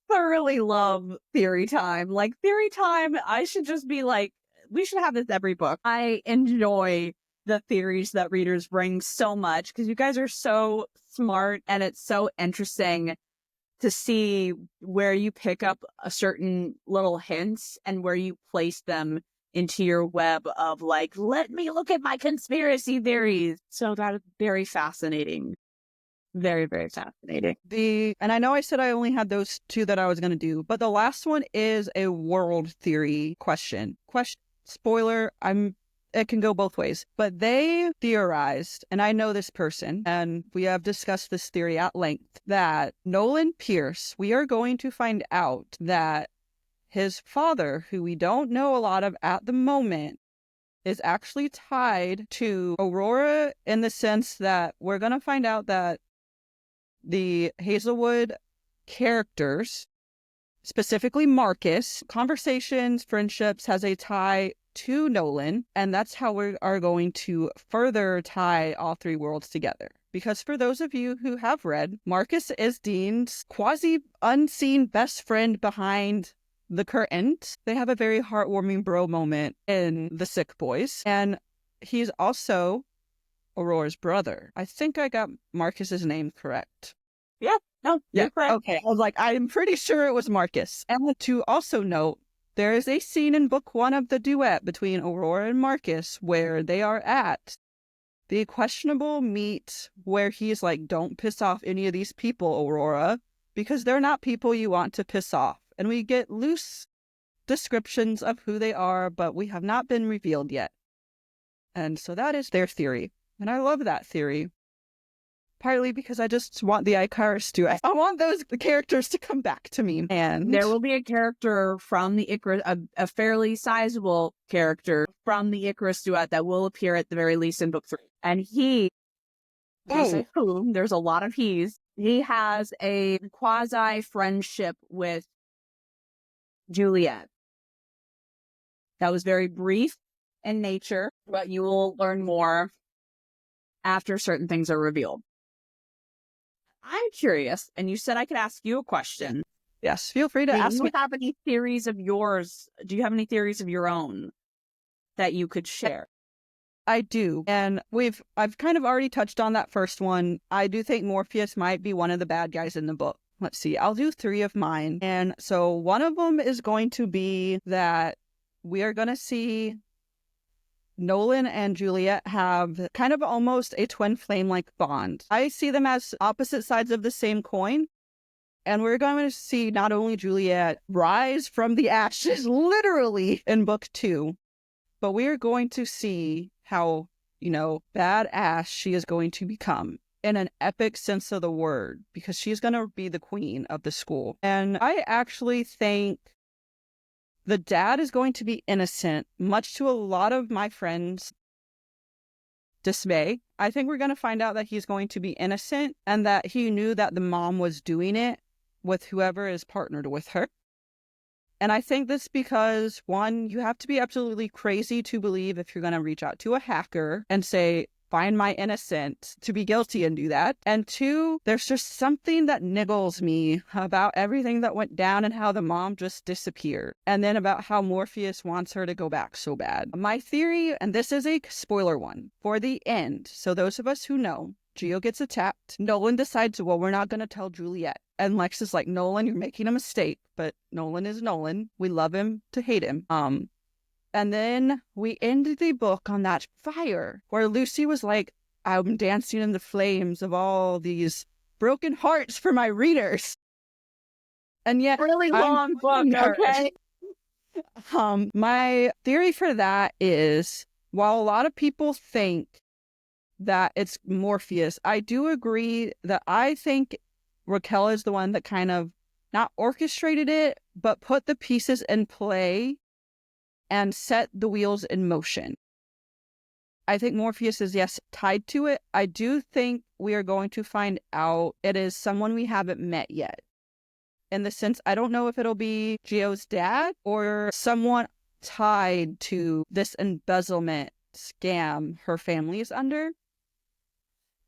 thoroughly love theory time. Like, theory time, I should just be like, we should have this every book. I enjoy the theories that readers bring so much because you guys are so smart and it's so interesting to see where you pick up a certain little hints and where you place them into your web of like, let me look at my conspiracy theories. So that is very fascinating. Very, very fascinating. And I know I said I only had those two that I was going to do, but the last one is a world theory question. Spoiler, it can go both ways, but they theorized, and I know this person, and we have discussed this theory at length, that Nolan Pierce, we are going to find out that his father, who we don't know a lot of at the moment, is actually tied to Aurora, in the sense that we're going to find out that the Hazelwood characters, specifically Marcus, conversations, friendships, has a tie to Nolan, and that's how we are going to further tie all three worlds together. Because for those of you who have read, Marcus is Dean's quasi-unseen best friend behind the curtain. They have a very heartwarming bro moment in The Sick Boys, and he's also Aurora's brother. I think I got Marcus's name correct. Yeah, no, you're correct. Okay, I was like, I'm pretty sure it was Marcus. And to also note, there is a scene in book 1 of the duet between Aurora and Marcus where they are at the questionable meet where he's like, don't piss off any of these people, Aurora, because they're not people you want to piss off. And we get loose descriptions of who they are, but we have not been revealed yet. And so that is their theory. And I love that theory. Partly because I just want the Icarus duet. I want those characters to come back to me. And there will be a character from the Icarus, a fairly sizable character from the Icarus duet that will appear at the very least in book 3. And there's a lot of he's. He has a quasi-friendship with Juliet. That was very brief in nature, but you will learn more after certain things are revealed. I'm curious, and you said I could ask you a question. Yes, feel free to ask me. Do you have any theories of yours? Do you have any theories of your own that you could share? I do, and I've kind of already touched on that first one. I do think Morpheus might be one of the bad guys in the book. Let's see, I'll do 3 of mine. And so one of them is going to be that we are going to see Nolan and Juliet have kind of almost a twin flame-like bond. I see them as opposite sides of the same coin. And we're going to see not only Juliet rise from the ashes, literally, in book 2, but we're going to see how, badass she is going to become in an epic sense of the word, because she's going to be the queen of the school. And I actually think the dad is going to be innocent, much to a lot of my friends' dismay. I think we're going to find out that he's going to be innocent and that he knew that the mom was doing it with whoever is partnered with her. And I think this because, 1, you have to be absolutely crazy to believe if you're going to reach out to a hacker and say, find my innocent, to be guilty and do that. And 2, there's just something that niggles me about everything that went down and how the mom just disappeared. And then about how Morpheus wants her to go back so bad. My theory, and this is a spoiler one, for the end. So those of us who know, Geo gets attacked. Nolan decides, well, we're not going to tell Juliet. And Lex is like, Nolan, you're making a mistake. But Nolan is Nolan. We love him to hate him. And then we ended the book on that fire where Lucy was like, I'm dancing in the flames of all these broken hearts for my readers. And yet, really long book, okay? My theory for that is, while a lot of people think that it's Morpheus, I do agree that I think Raquel is the one that kind of not orchestrated it, but put the pieces in play and set the wheels in motion. I think Morpheus is, yes, tied to it. I do think we are going to find out it is someone we haven't met yet. In the sense, I don't know if it'll be Geo's dad or someone tied to this embezzlement scam her family is under.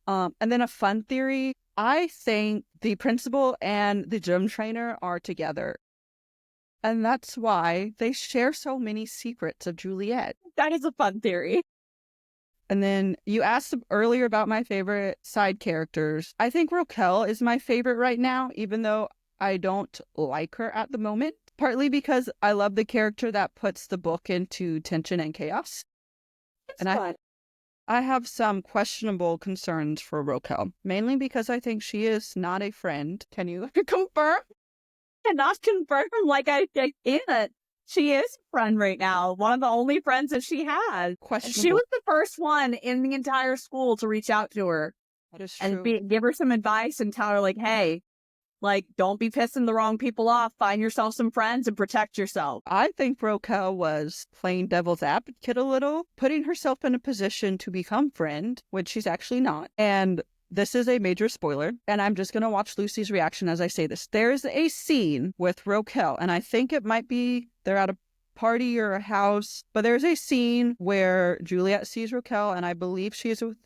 And then a fun theory, I think the principal and the gym trainer are together. And that's why they share so many secrets of Juliet. That is a fun theory. And then you asked earlier about my favorite side characters. I think Raquel is my favorite right now, even though I don't like her at the moment. Partly because I love the character that puts the book into tension and chaos. It's fun. I have some questionable concerns for Rokel, mainly because I think she is not a friend. Can you confirm? Cannot confirm, like I can't. She is a friend right now. One of the only friends that she has. Questionable. She was the first one in the entire school to reach out to her. That is and true. give her some advice and tell her, like, hey, like, don't be pissing the wrong people off. Find yourself some friends and protect yourself. I think Rokel was playing devil's advocate a little, putting herself in a position to become friend, which she's actually not. And this is a major spoiler, and I'm just going to watch Lucy's reaction as I say this. There's a scene with Rokel, and I think it might be they're at a party or a house, but there's a scene where Juliet sees Rokel, and I believe she is with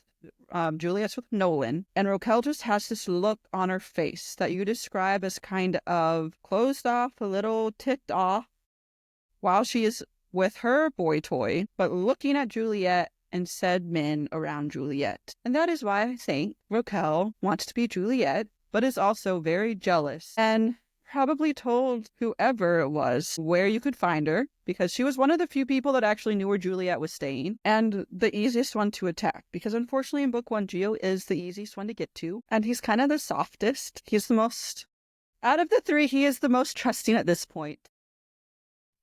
Juliet's with Nolan, and Rokel just has this look on her face that you describe as kind of closed off, a little ticked off, while she is with her boy toy, but looking at Juliet and said men around Juliet. And that is why I think Rokel wants to be Juliet, but is also very jealous, and probably told whoever it was where you could find her, because she was one of the few people that actually knew where Juliet was staying, and the easiest one to attack, because unfortunately in book one, Geo is the easiest one to get to, and he's kind of the softest. He's the most, out of the three, he is the most trusting at this point.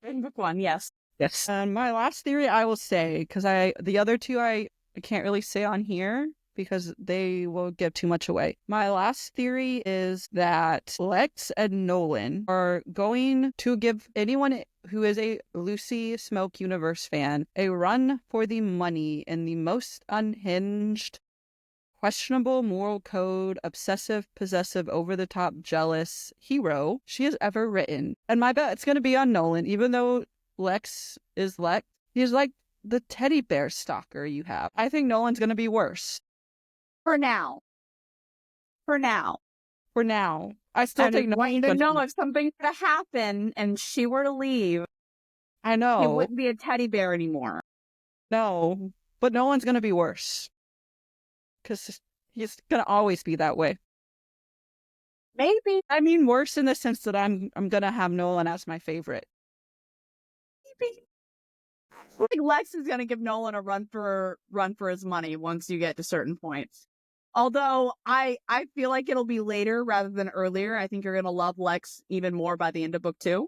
In book one, yes. Yes. And my last theory I will say, because the other two I can't really say on here, because they will give too much away. My last theory is that Lex and Nolan are going to give anyone who is a Lucy Smoke Universe fan a run for the money in the most unhinged, questionable moral code, obsessive, possessive, over-the-top, jealous hero she has ever written. And my bet it's going to be on Nolan, even though Lex is Lex. He's like the teddy bear stalker you have. I think Nolan's going to be worse. For now. I still think want you to know if something were to happen and she were to leave, I know. he wouldn't be a teddy bear anymore. No, but Nolan's going to be worse. Because he's going to always be that way. Maybe. I mean, worse in the sense that I'm going to have Nolan as my favorite. Maybe. I think Lex is going to give Nolan a run for his money once you get to certain points. Although I feel like it'll be later rather than earlier. I think you're going to love Lex even more by the end of book two.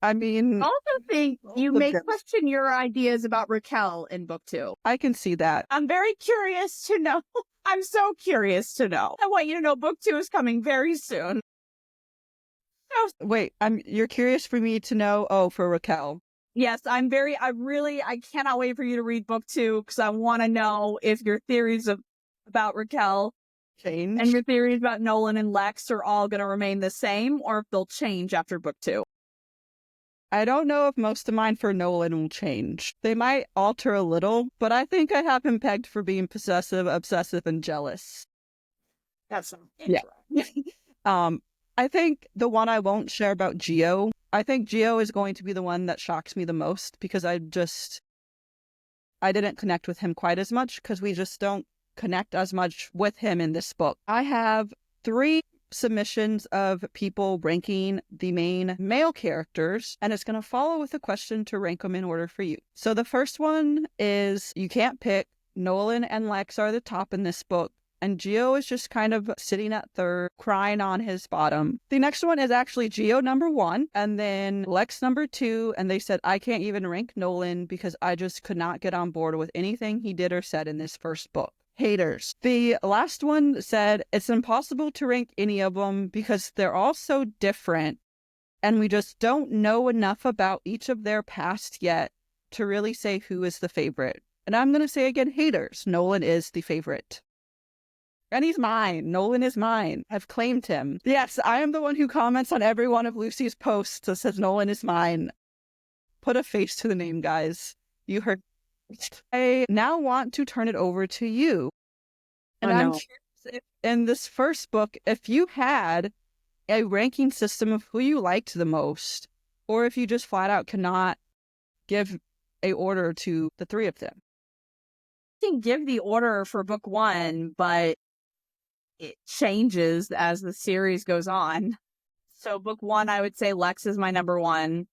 I mean, I also think you may question your ideas about Raquel in book two. I can see that. I'm very curious to know. I'm so curious to know. I want you to know book two is coming very soon. Wait, you're curious for me to know? Oh, for Raquel. Yes, I cannot wait for you to read book two, because I want to know if your theories about Raquel change and your theories about Nolan and Lex are all going to remain the same, or if they'll change after book two. I don't know if most of mine for Nolan will change. They might alter a little, but I think I have him pegged for being possessive, obsessive, and jealous. That's yeah. I think the one I won't share about Geo, I think Geo is going to be the one that shocks me the most, because I didn't connect with him quite as much, because we just don't connect as much with him in this book. I have 3 submissions of people ranking the main male characters, and it's going to follow with a question to rank them in order for you. So the first one is, you can't pick. Nolan and Lex are the top in this book, and Geo is just kind of sitting at third, crying on his bottom. The next one is actually Geo number 1, and then Lex number 2, and they said, I can't even rank Nolan because I just could not get on board with anything he did or said in this first book. Haters. The last one said, it's impossible to rank any of them because they're all so different, and we just don't know enough about each of their past yet to really say who is the favorite. And I'm going to say again, haters. Nolan is the favorite. And he's mine. Nolan is mine. I've claimed him. Yes, I am the one who comments on every one of Lucy's posts that says Nolan is mine. Put a face to the name, guys. You heard. I now want to turn it over to you. And I'm curious if, in this first book, if you had a ranking system of who you liked the most, or if you just flat out cannot give a order to the 3 of them. I can give the order for book 1, but it changes as the series goes on. So book 1, I would say Lex is my number 1,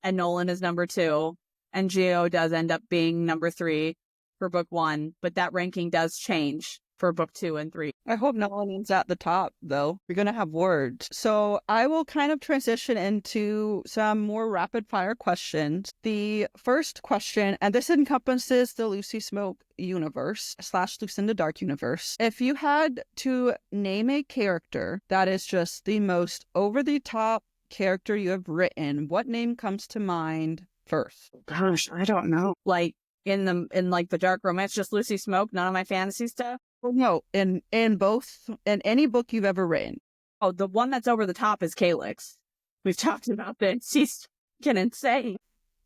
and Nolan is number 2, and Geo does end up being number 3. for book 1, but that ranking does change for book 2 and 3. I hope no one's at the top, though. We're going to have words. So I will kind of transition into some more rapid fire questions. The first question, and this encompasses the Lucy Smoke universe / Lucinda Dark universe. If you had to name a character that is just the most over-the-top character you have written, what name comes to mind first? Gosh, I don't know. Like in the dark romance, just Lucy Smoke, none of my fantasy stuff. Well, no, in any book you've ever written. Oh, the one that's over the top is Calyx. We've talked about this. She's fucking insane.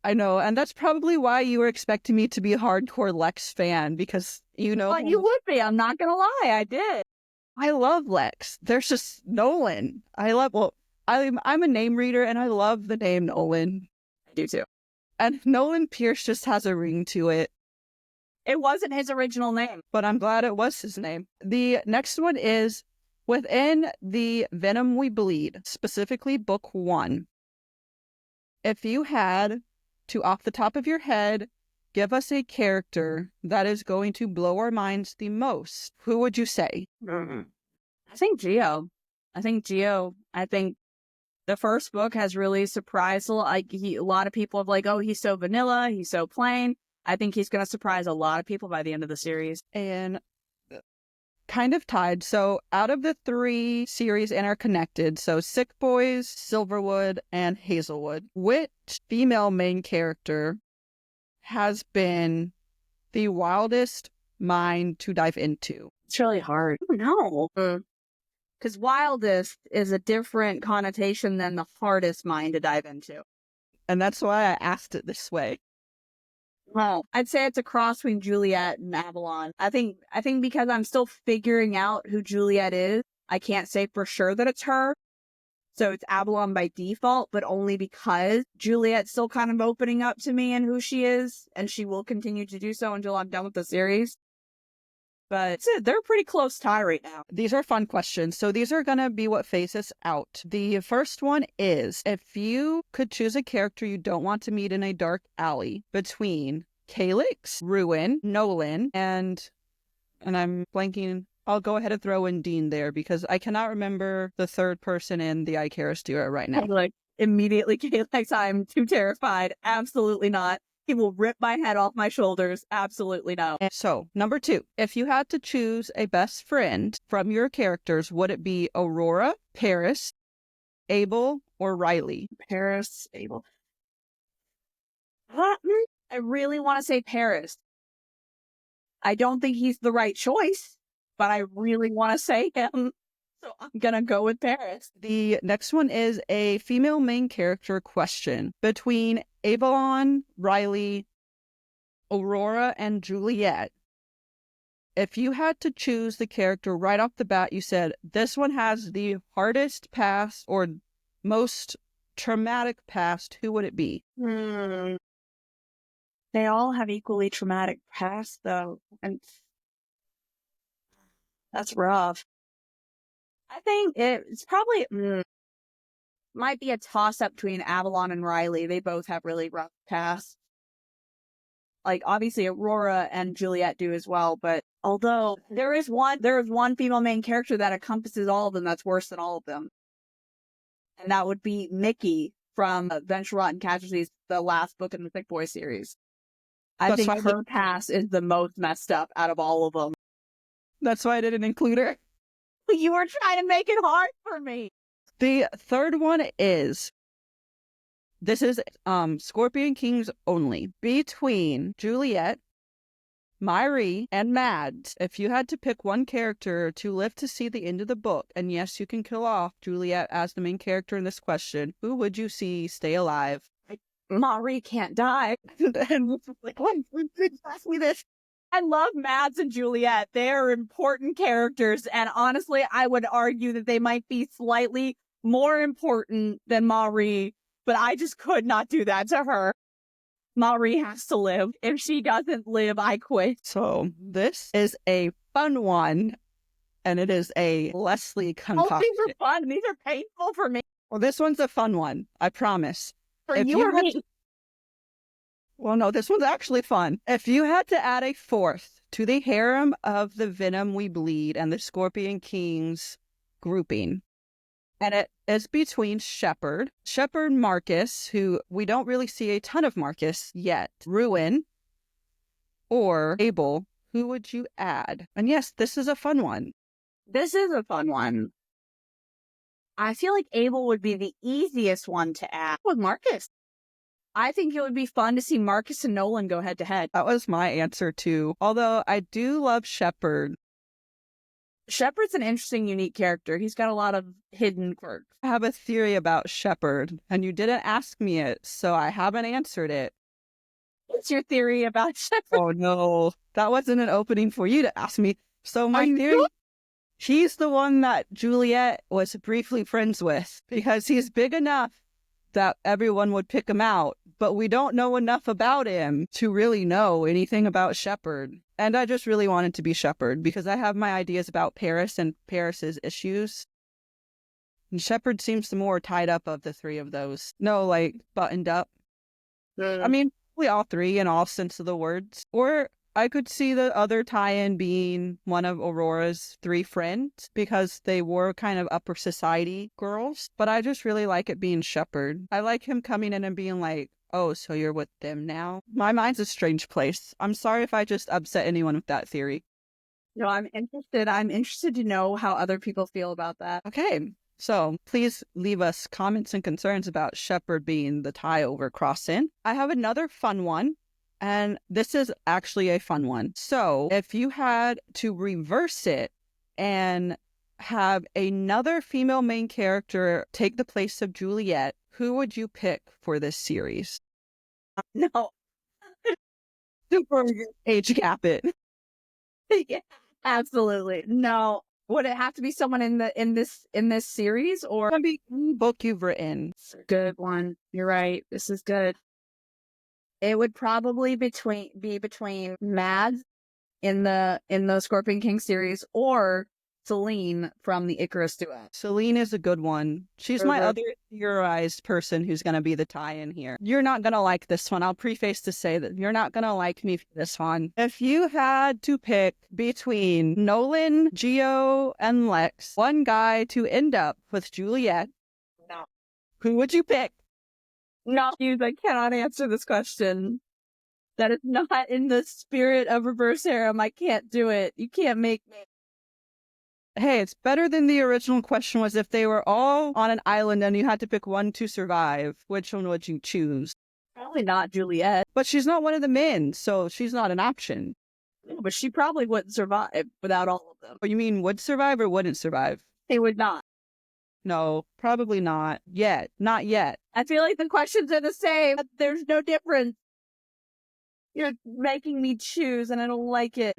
I know, and that's probably why you were expecting me to be a hardcore Lex fan, because you know. Well, you would be. I'm not gonna lie, I did. I love Lex. There's just Nolan. I'm a name reader, and I love the name Nolan. I do too. And Nolan Pierce just has a ring to it. It wasn't his original name, but I'm glad it was his name. The next one is within the Venom We Bleed, specifically book 1. If you had to, off the top of your head, give us a character that is going to blow our minds the most, who would you say? I think Geo. I think the first book has really surprised a lot of people. Have like, oh, he's so vanilla, he's so plain. I think he's going to surprise a lot of people by the end of the series. And kind of tied. So out of the 3 series interconnected, so Sick Boys, Silverwood, and Hazelwood, which female main character has been the wildest mind to dive into? It's really hard. I don't know. Because wildest is a different connotation than the hardest mind to dive into. And that's why I asked it this way. Well, I'd say it's a cross between Juliet and Avalon. I think because I'm still figuring out who Juliet is, I can't say for sure that it's her. So it's Avalon by default, but only because Juliet's still kind of opening up to me and who she is, and she will continue to do so until I'm done with the series. But they're a pretty close tie right now. These are fun questions. So these are going to be what phases out. The first one is, if you could choose a character you don't want to meet in a dark alley between Calyx, Ruin, Nolan, and I'm blanking. I'll go ahead and throw in Dean there because I cannot remember the third person in the 𝒊𝒊𝒆𝒅 duo right now. Like, immediately Calyx, I'm too terrified. Absolutely not. He will rip my head off my shoulders. Absolutely no. So, number 2, if you had to choose a best friend from your characters, would it be Aurora, Paris, Abel, or Riley? Paris, Abel. I really want to say Paris. I don't think he's the right choice, but I really want to say him. So I'm going to go with Paris. The next one is a female main character question between Avalon, Riley, Aurora, and Juliet. If you had to choose the character right off the bat, you said, this one has the hardest past or most traumatic past, who would it be? They all have equally traumatic past, though. And that's rough. I think it's probably might be a toss-up between Avalon and Riley. They both have really rough pasts. Like, obviously, Aurora and Juliet do as well, but although there is one female main character that encompasses all of them that's worse than all of them. And that would be Mickey from Venture Rotten Casualties, the last book in the Thick Boy series. I think her past is the most messed up out of all of them. That's why I didn't include her. You were trying to make it hard for me. The third one is, this is Scorpion Kings only, between Juliet, Myri, and Mads. If you had to pick one character to live to see the end of the book, and yes, you can kill off Juliet as the main character in this question, who would you see stay alive? Myri can't die. And like, what? Ask me this. I love Mads and Juliet. They are important characters, and honestly, I would argue that they might be slightly more important than Myri, but I just could not do that to her. Myri has to live. If she doesn't live, I quit. So this is a fun one, and it is a Leslie concoction. Oh, these are fun. These are painful for me. Well, this one's a fun one, I promise. For you or me? Well, no, this one's actually fun. If you had to add a fourth to the harem of the Venom We Bleed and the Scorpion Kings grouping, and it is between Shepherd Marcus, who we don't really see a ton of Marcus yet, Ruin, or Abel, who would you add? And yes, this is a fun one. This is a fun one. I feel like Abel would be the easiest one to add with Marcus. I think it would be fun to see Marcus and Nolan go head to head. That was my answer too. Although I do love Shepherd. Shepherd's an interesting, unique character. He's got a lot of hidden quirks. I have a theory about Shepherd, and you didn't ask me it, so I haven't answered it. What's your theory about Shepherd? Oh no, that wasn't an opening for you to ask me. So my theory, he's the one that Juliet was briefly friends with, because he's big enough that everyone would pick him out, but we don't know enough about him to really know anything about Shepherd. And I just really wanted to be Shepherd because I have my ideas about Paris and Paris's issues. And Shepherd seems the more tied up of the three of those. No, like, buttoned up. I mean, we all three in all sense of the words. Or I could see the other tie-in being one of Aurora's three friends because they were kind of upper society girls. But I just really like it being Shepherd. I like him coming in and being like, oh, so you're with them now? My mind's a strange place. I'm sorry if I just upset anyone with that theory. No, I'm interested. I'm interested to know how other people feel about that. Okay, so please leave us comments and concerns about Shepherd being the tie over cross-in. I have another fun one, and this is actually a fun one. So if you had to reverse it and have another female main character take the place of Juliet, who would you pick for this series? No. Super age gap it. Yeah, absolutely. No. Would it have to be someone in this series, or It be any book you've written? It's a good one. You're right. This is good. It would probably be between Mads in the Scorpion King series or Selene from the Icarus duet. Selene is a good one. She's my other theorized person who's going to be the tie-in here. You're not going to like this one. I'll preface to say that you're not going to like me for this one. If you had to pick between Nolan, Geo, and Lex, one guy to end up with Juliet, No. who would you pick? No, I cannot answer this question. That is not in the spirit of reverse harem. I can't do it. You can't make me. Hey, it's better than the original question was if they were all on an island and you had to pick one to survive. Which one would you choose? Probably not Juliet. But she's not one of the men, so she's not an option. No, but she probably wouldn't survive without all of them. Oh, you mean would survive or wouldn't survive? They would not. No, probably not yet. Not yet. I feel like the questions are the same. There's no difference. You're making me choose and I don't like it.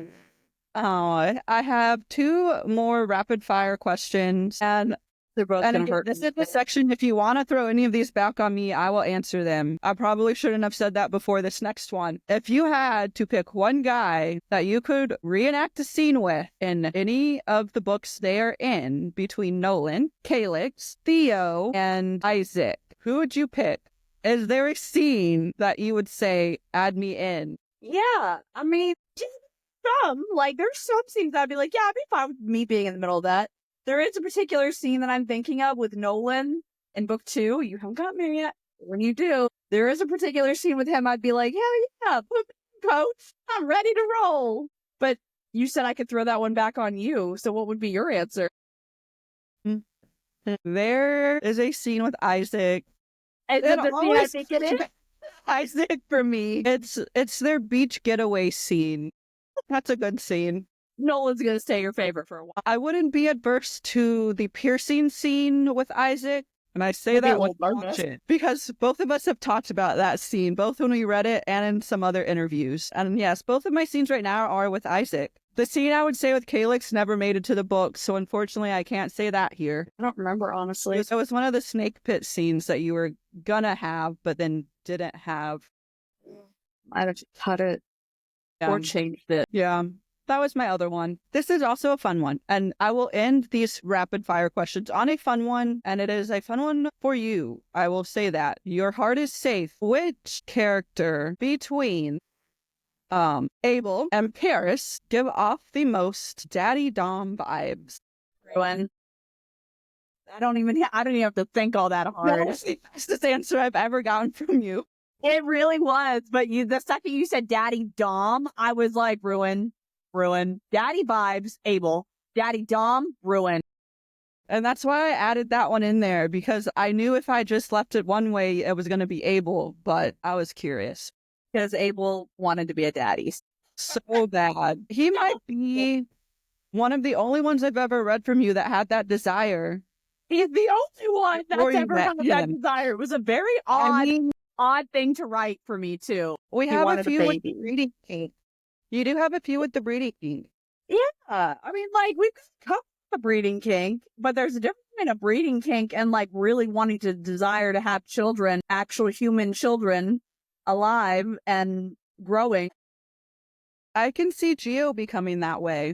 Oh, I have two more rapid fire questions, and they're both going to hurt. This is the section. If you want to throw any of these back on me, I will answer them. I probably shouldn't have said that before this next one. If you had to pick one guy that you could reenact a scene with in any of the books they are in between Nolan, Calyx, Theo, and Isaac, who would you pick? Is there a scene that you would say, add me in? Yeah, I mean, there's some scenes I'd be like, yeah, I'd be fine with me being in the middle of that. There is a particular scene that I'm thinking of with Nolan in book 2. You haven't got there yet. When you do, there is a particular scene with him. I'd be like, hell yeah, put me in, coach. I'm ready to roll. But you said I could throw that one back on you. So what would be your answer? There is a scene with Isaac. Is it the scene I think it is? Isaac for me. It's their beach getaway scene. That's a good scene. Nolan's going to stay your favorite for a while. I wouldn't be adverse to the piercing scene with Isaac. And I say that with watch it because both of us have talked about that scene, both when we read it and in some other interviews. And yes, both of my scenes right now are with Isaac. The scene I would say with Calyx never made it to the book, so unfortunately I can't say that here. I don't remember, honestly. It was one of the snake pit scenes that you were gonna have, but then didn't have. I'd have cut it or changed it. Yeah. that was my other one. This is also a fun one. And I will end these rapid fire questions on a fun one. And it is a fun one for you. I will say that. Your heart is safe. Which character between 𝒊𝒊 and 𝒃𝒆 give off the most daddy dom vibes? Ruin. I don't even have to think all that hard. That was the fastest answer I've ever gotten from you. It really was. But the second you said daddy dom, I was like, ruin. Daddy vibes, 𝒊𝒊. Daddy dom, ruin. And that's why I added that one in there, because I knew if I just left it one way, it was going to be 𝒊𝒊, but I was curious. Because 𝒊𝒊 wanted to be a daddy. So bad. He might be one of the only ones I've ever read from you that had that desire. He's the only one that's ever had that desire. It was a very odd thing to write for me, too. We have a few with the breeding kink. You do have a few with the breeding kink. Yeah. I mean, like, we've covered the breeding kink, but there's a difference between a breeding kink and, like, really wanting to desire to have children, actual human children, alive and growing. I can see Geo becoming that way.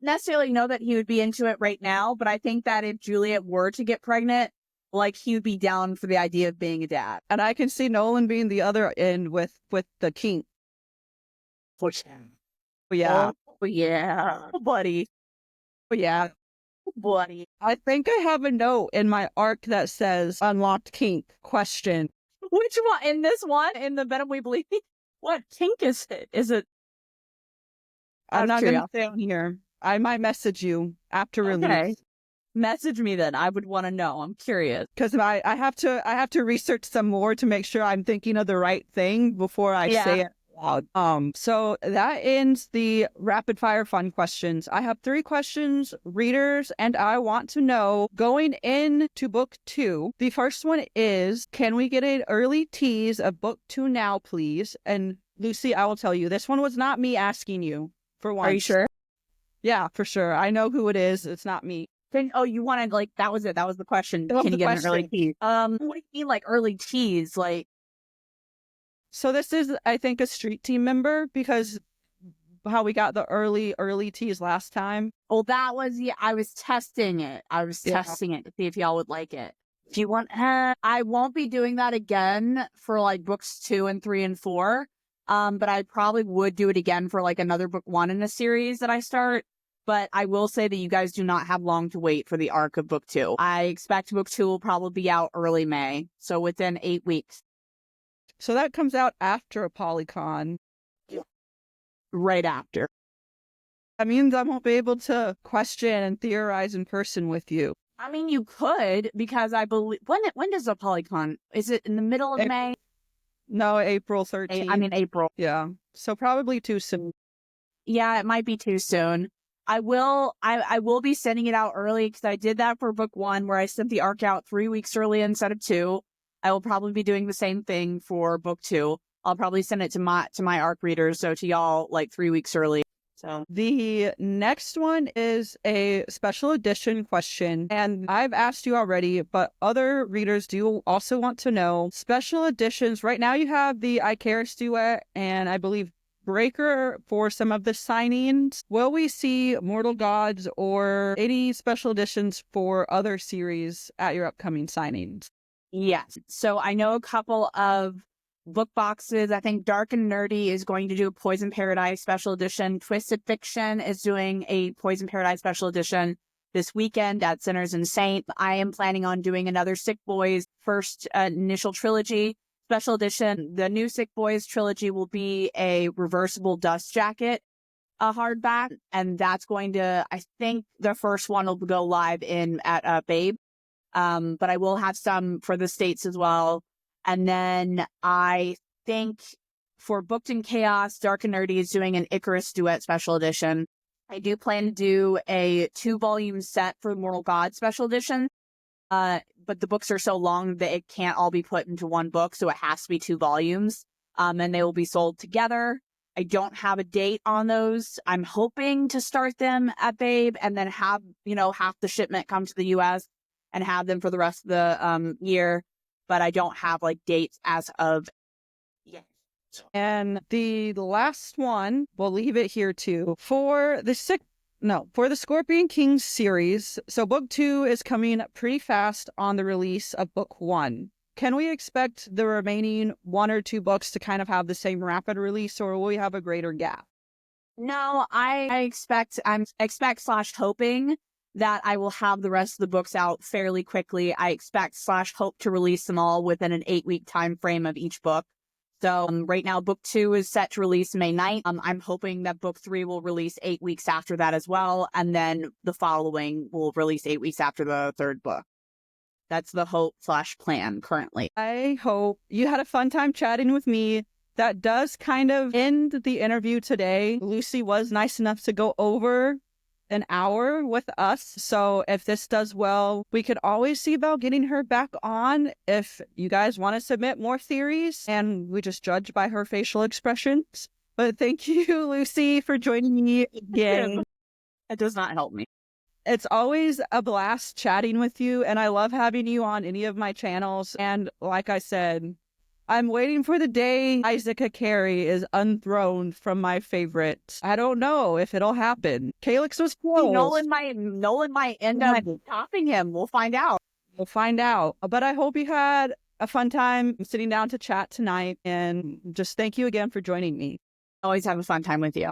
Necessarily know that he would be into it right now, but I think that if Juliet were to get pregnant, like, he would be down for the idea of being a dad. And I can see Nolan being the other end with the kink. For sure. Yeah. Oh, yeah. Buddy. Oh, yeah. Buddy. I think I have a note in my arc that says unlocked kink question. Which one? In this one? In the 𝑣𝒍𝒊? What kink is it? Is it? I'm not going to say on here. I might message you after release. Message me then. I would want to know. I'm curious. Because I have to research some more to make sure I'm thinking of the right thing before I say it loud. So that ends the rapid fire fun questions. I have 3 questions, readers, and I want to know, going into book 2, the first one is, can we get an early tease of book 2 now, please? And Lucy, I will tell you, this one was not me asking you for once. Are you sure? Yeah, for sure. I know who it is. It's not me. You wanted, like, that was it. That was the question. Can you get an early tease? What do you mean, like, early tease? Like, so this is, I think, a street team member, because how we got the early tease last time. Well, that was, I was testing it. Testing it to see if y'all would like it. If you want, I won't be doing that again for, like, books 2 and 3 and 4. But I probably would do it again for, like, another book 1 in a series that I start. But I will say that you guys do not have long to wait for the arc of book 2. I expect book 2 will probably be out early May, so within 8 weeks. So that comes out after a Polycon. Right after. That means I won't be able to question and theorize in person with you. I mean, you could, because I believe... When does a Polycon? Is it in the middle of May? No, April 13th. I mean, April. Yeah. So probably too soon. Yeah, it might be too soon. I will be sending it out early, because I did that for book 1, where I sent the arc out 3 weeks early instead of 2. I will probably be doing the same thing for book 2. I'll probably send it to my arc readers, so to y'all, like, 3 weeks early. So the next one is a special edition question, and I've asked you already, but other readers do also want to know. Special editions, right now you have the 𝒣𝒃𝒆 duet, and I believe Breaker for some of the signings. Will we see Mortal Gods or any special editions for other series at your upcoming signings? Yes. So I know a couple of book boxes. I think Dark and Nerdy is going to do a Poison Paradise special edition. Twisted Fiction is doing a Poison Paradise special edition this weekend at Sinners and Saints. I am planning on doing another Sick Boys first initial trilogy special edition. The new Sick Boys trilogy will be a reversible dust jacket hardback, and that's going to, I think the first one will go live at Babe. But I will have some for the States as well. And then I think for Booked in Chaos, Dark and Nerdy is doing an Icarus Duet special edition. I do plan to do a 2-volume set for Mortal God special edition. But the books are so long that it can't all be put into one book, so it has to be 2 volumes. And they will be sold together. I don't have a date on those. I'm hoping to start them at Babe and then have, half the shipment come to the US and have them for the rest of the year. But I don't have, like, dates as of yet. And the last one, we'll leave it here too, for the Scorpion King series. So book 2 is coming pretty fast on the release of book 1. Can we expect the remaining 1 or 2 books to kind of have the same rapid release, or will we have a greater gap? No, I'm hoping that I will have the rest of the books out fairly quickly. I expect / hope to release them all within an 8-week time frame of each book. So right now, book 2 is set to release May 9th. I'm hoping that book 3 will release 8 weeks after that as well. And then the following will release 8 weeks after the 3rd book. That's the hope / plan currently. I hope you had a fun time chatting with me. That does kind of end the interview today. Lucy was nice enough to go over an hour with us. So if this does well, we could always see about getting her back on if you guys want to submit more theories and we just judge by her facial expressions. But thank you, Lucy, for joining me again. It does not help me. It's always a blast chatting with you, and I love having you on any of my channels. And like I said, I'm waiting for the day 𝒊𝒂𝒂 is unthroned from my favorite. I don't know if it'll happen. Calyx was close. Nolan might end up topping him. We'll find out. We'll find out. But I hope you had a fun time sitting down to chat tonight, and just thank you again for joining me. Always have a fun time with you.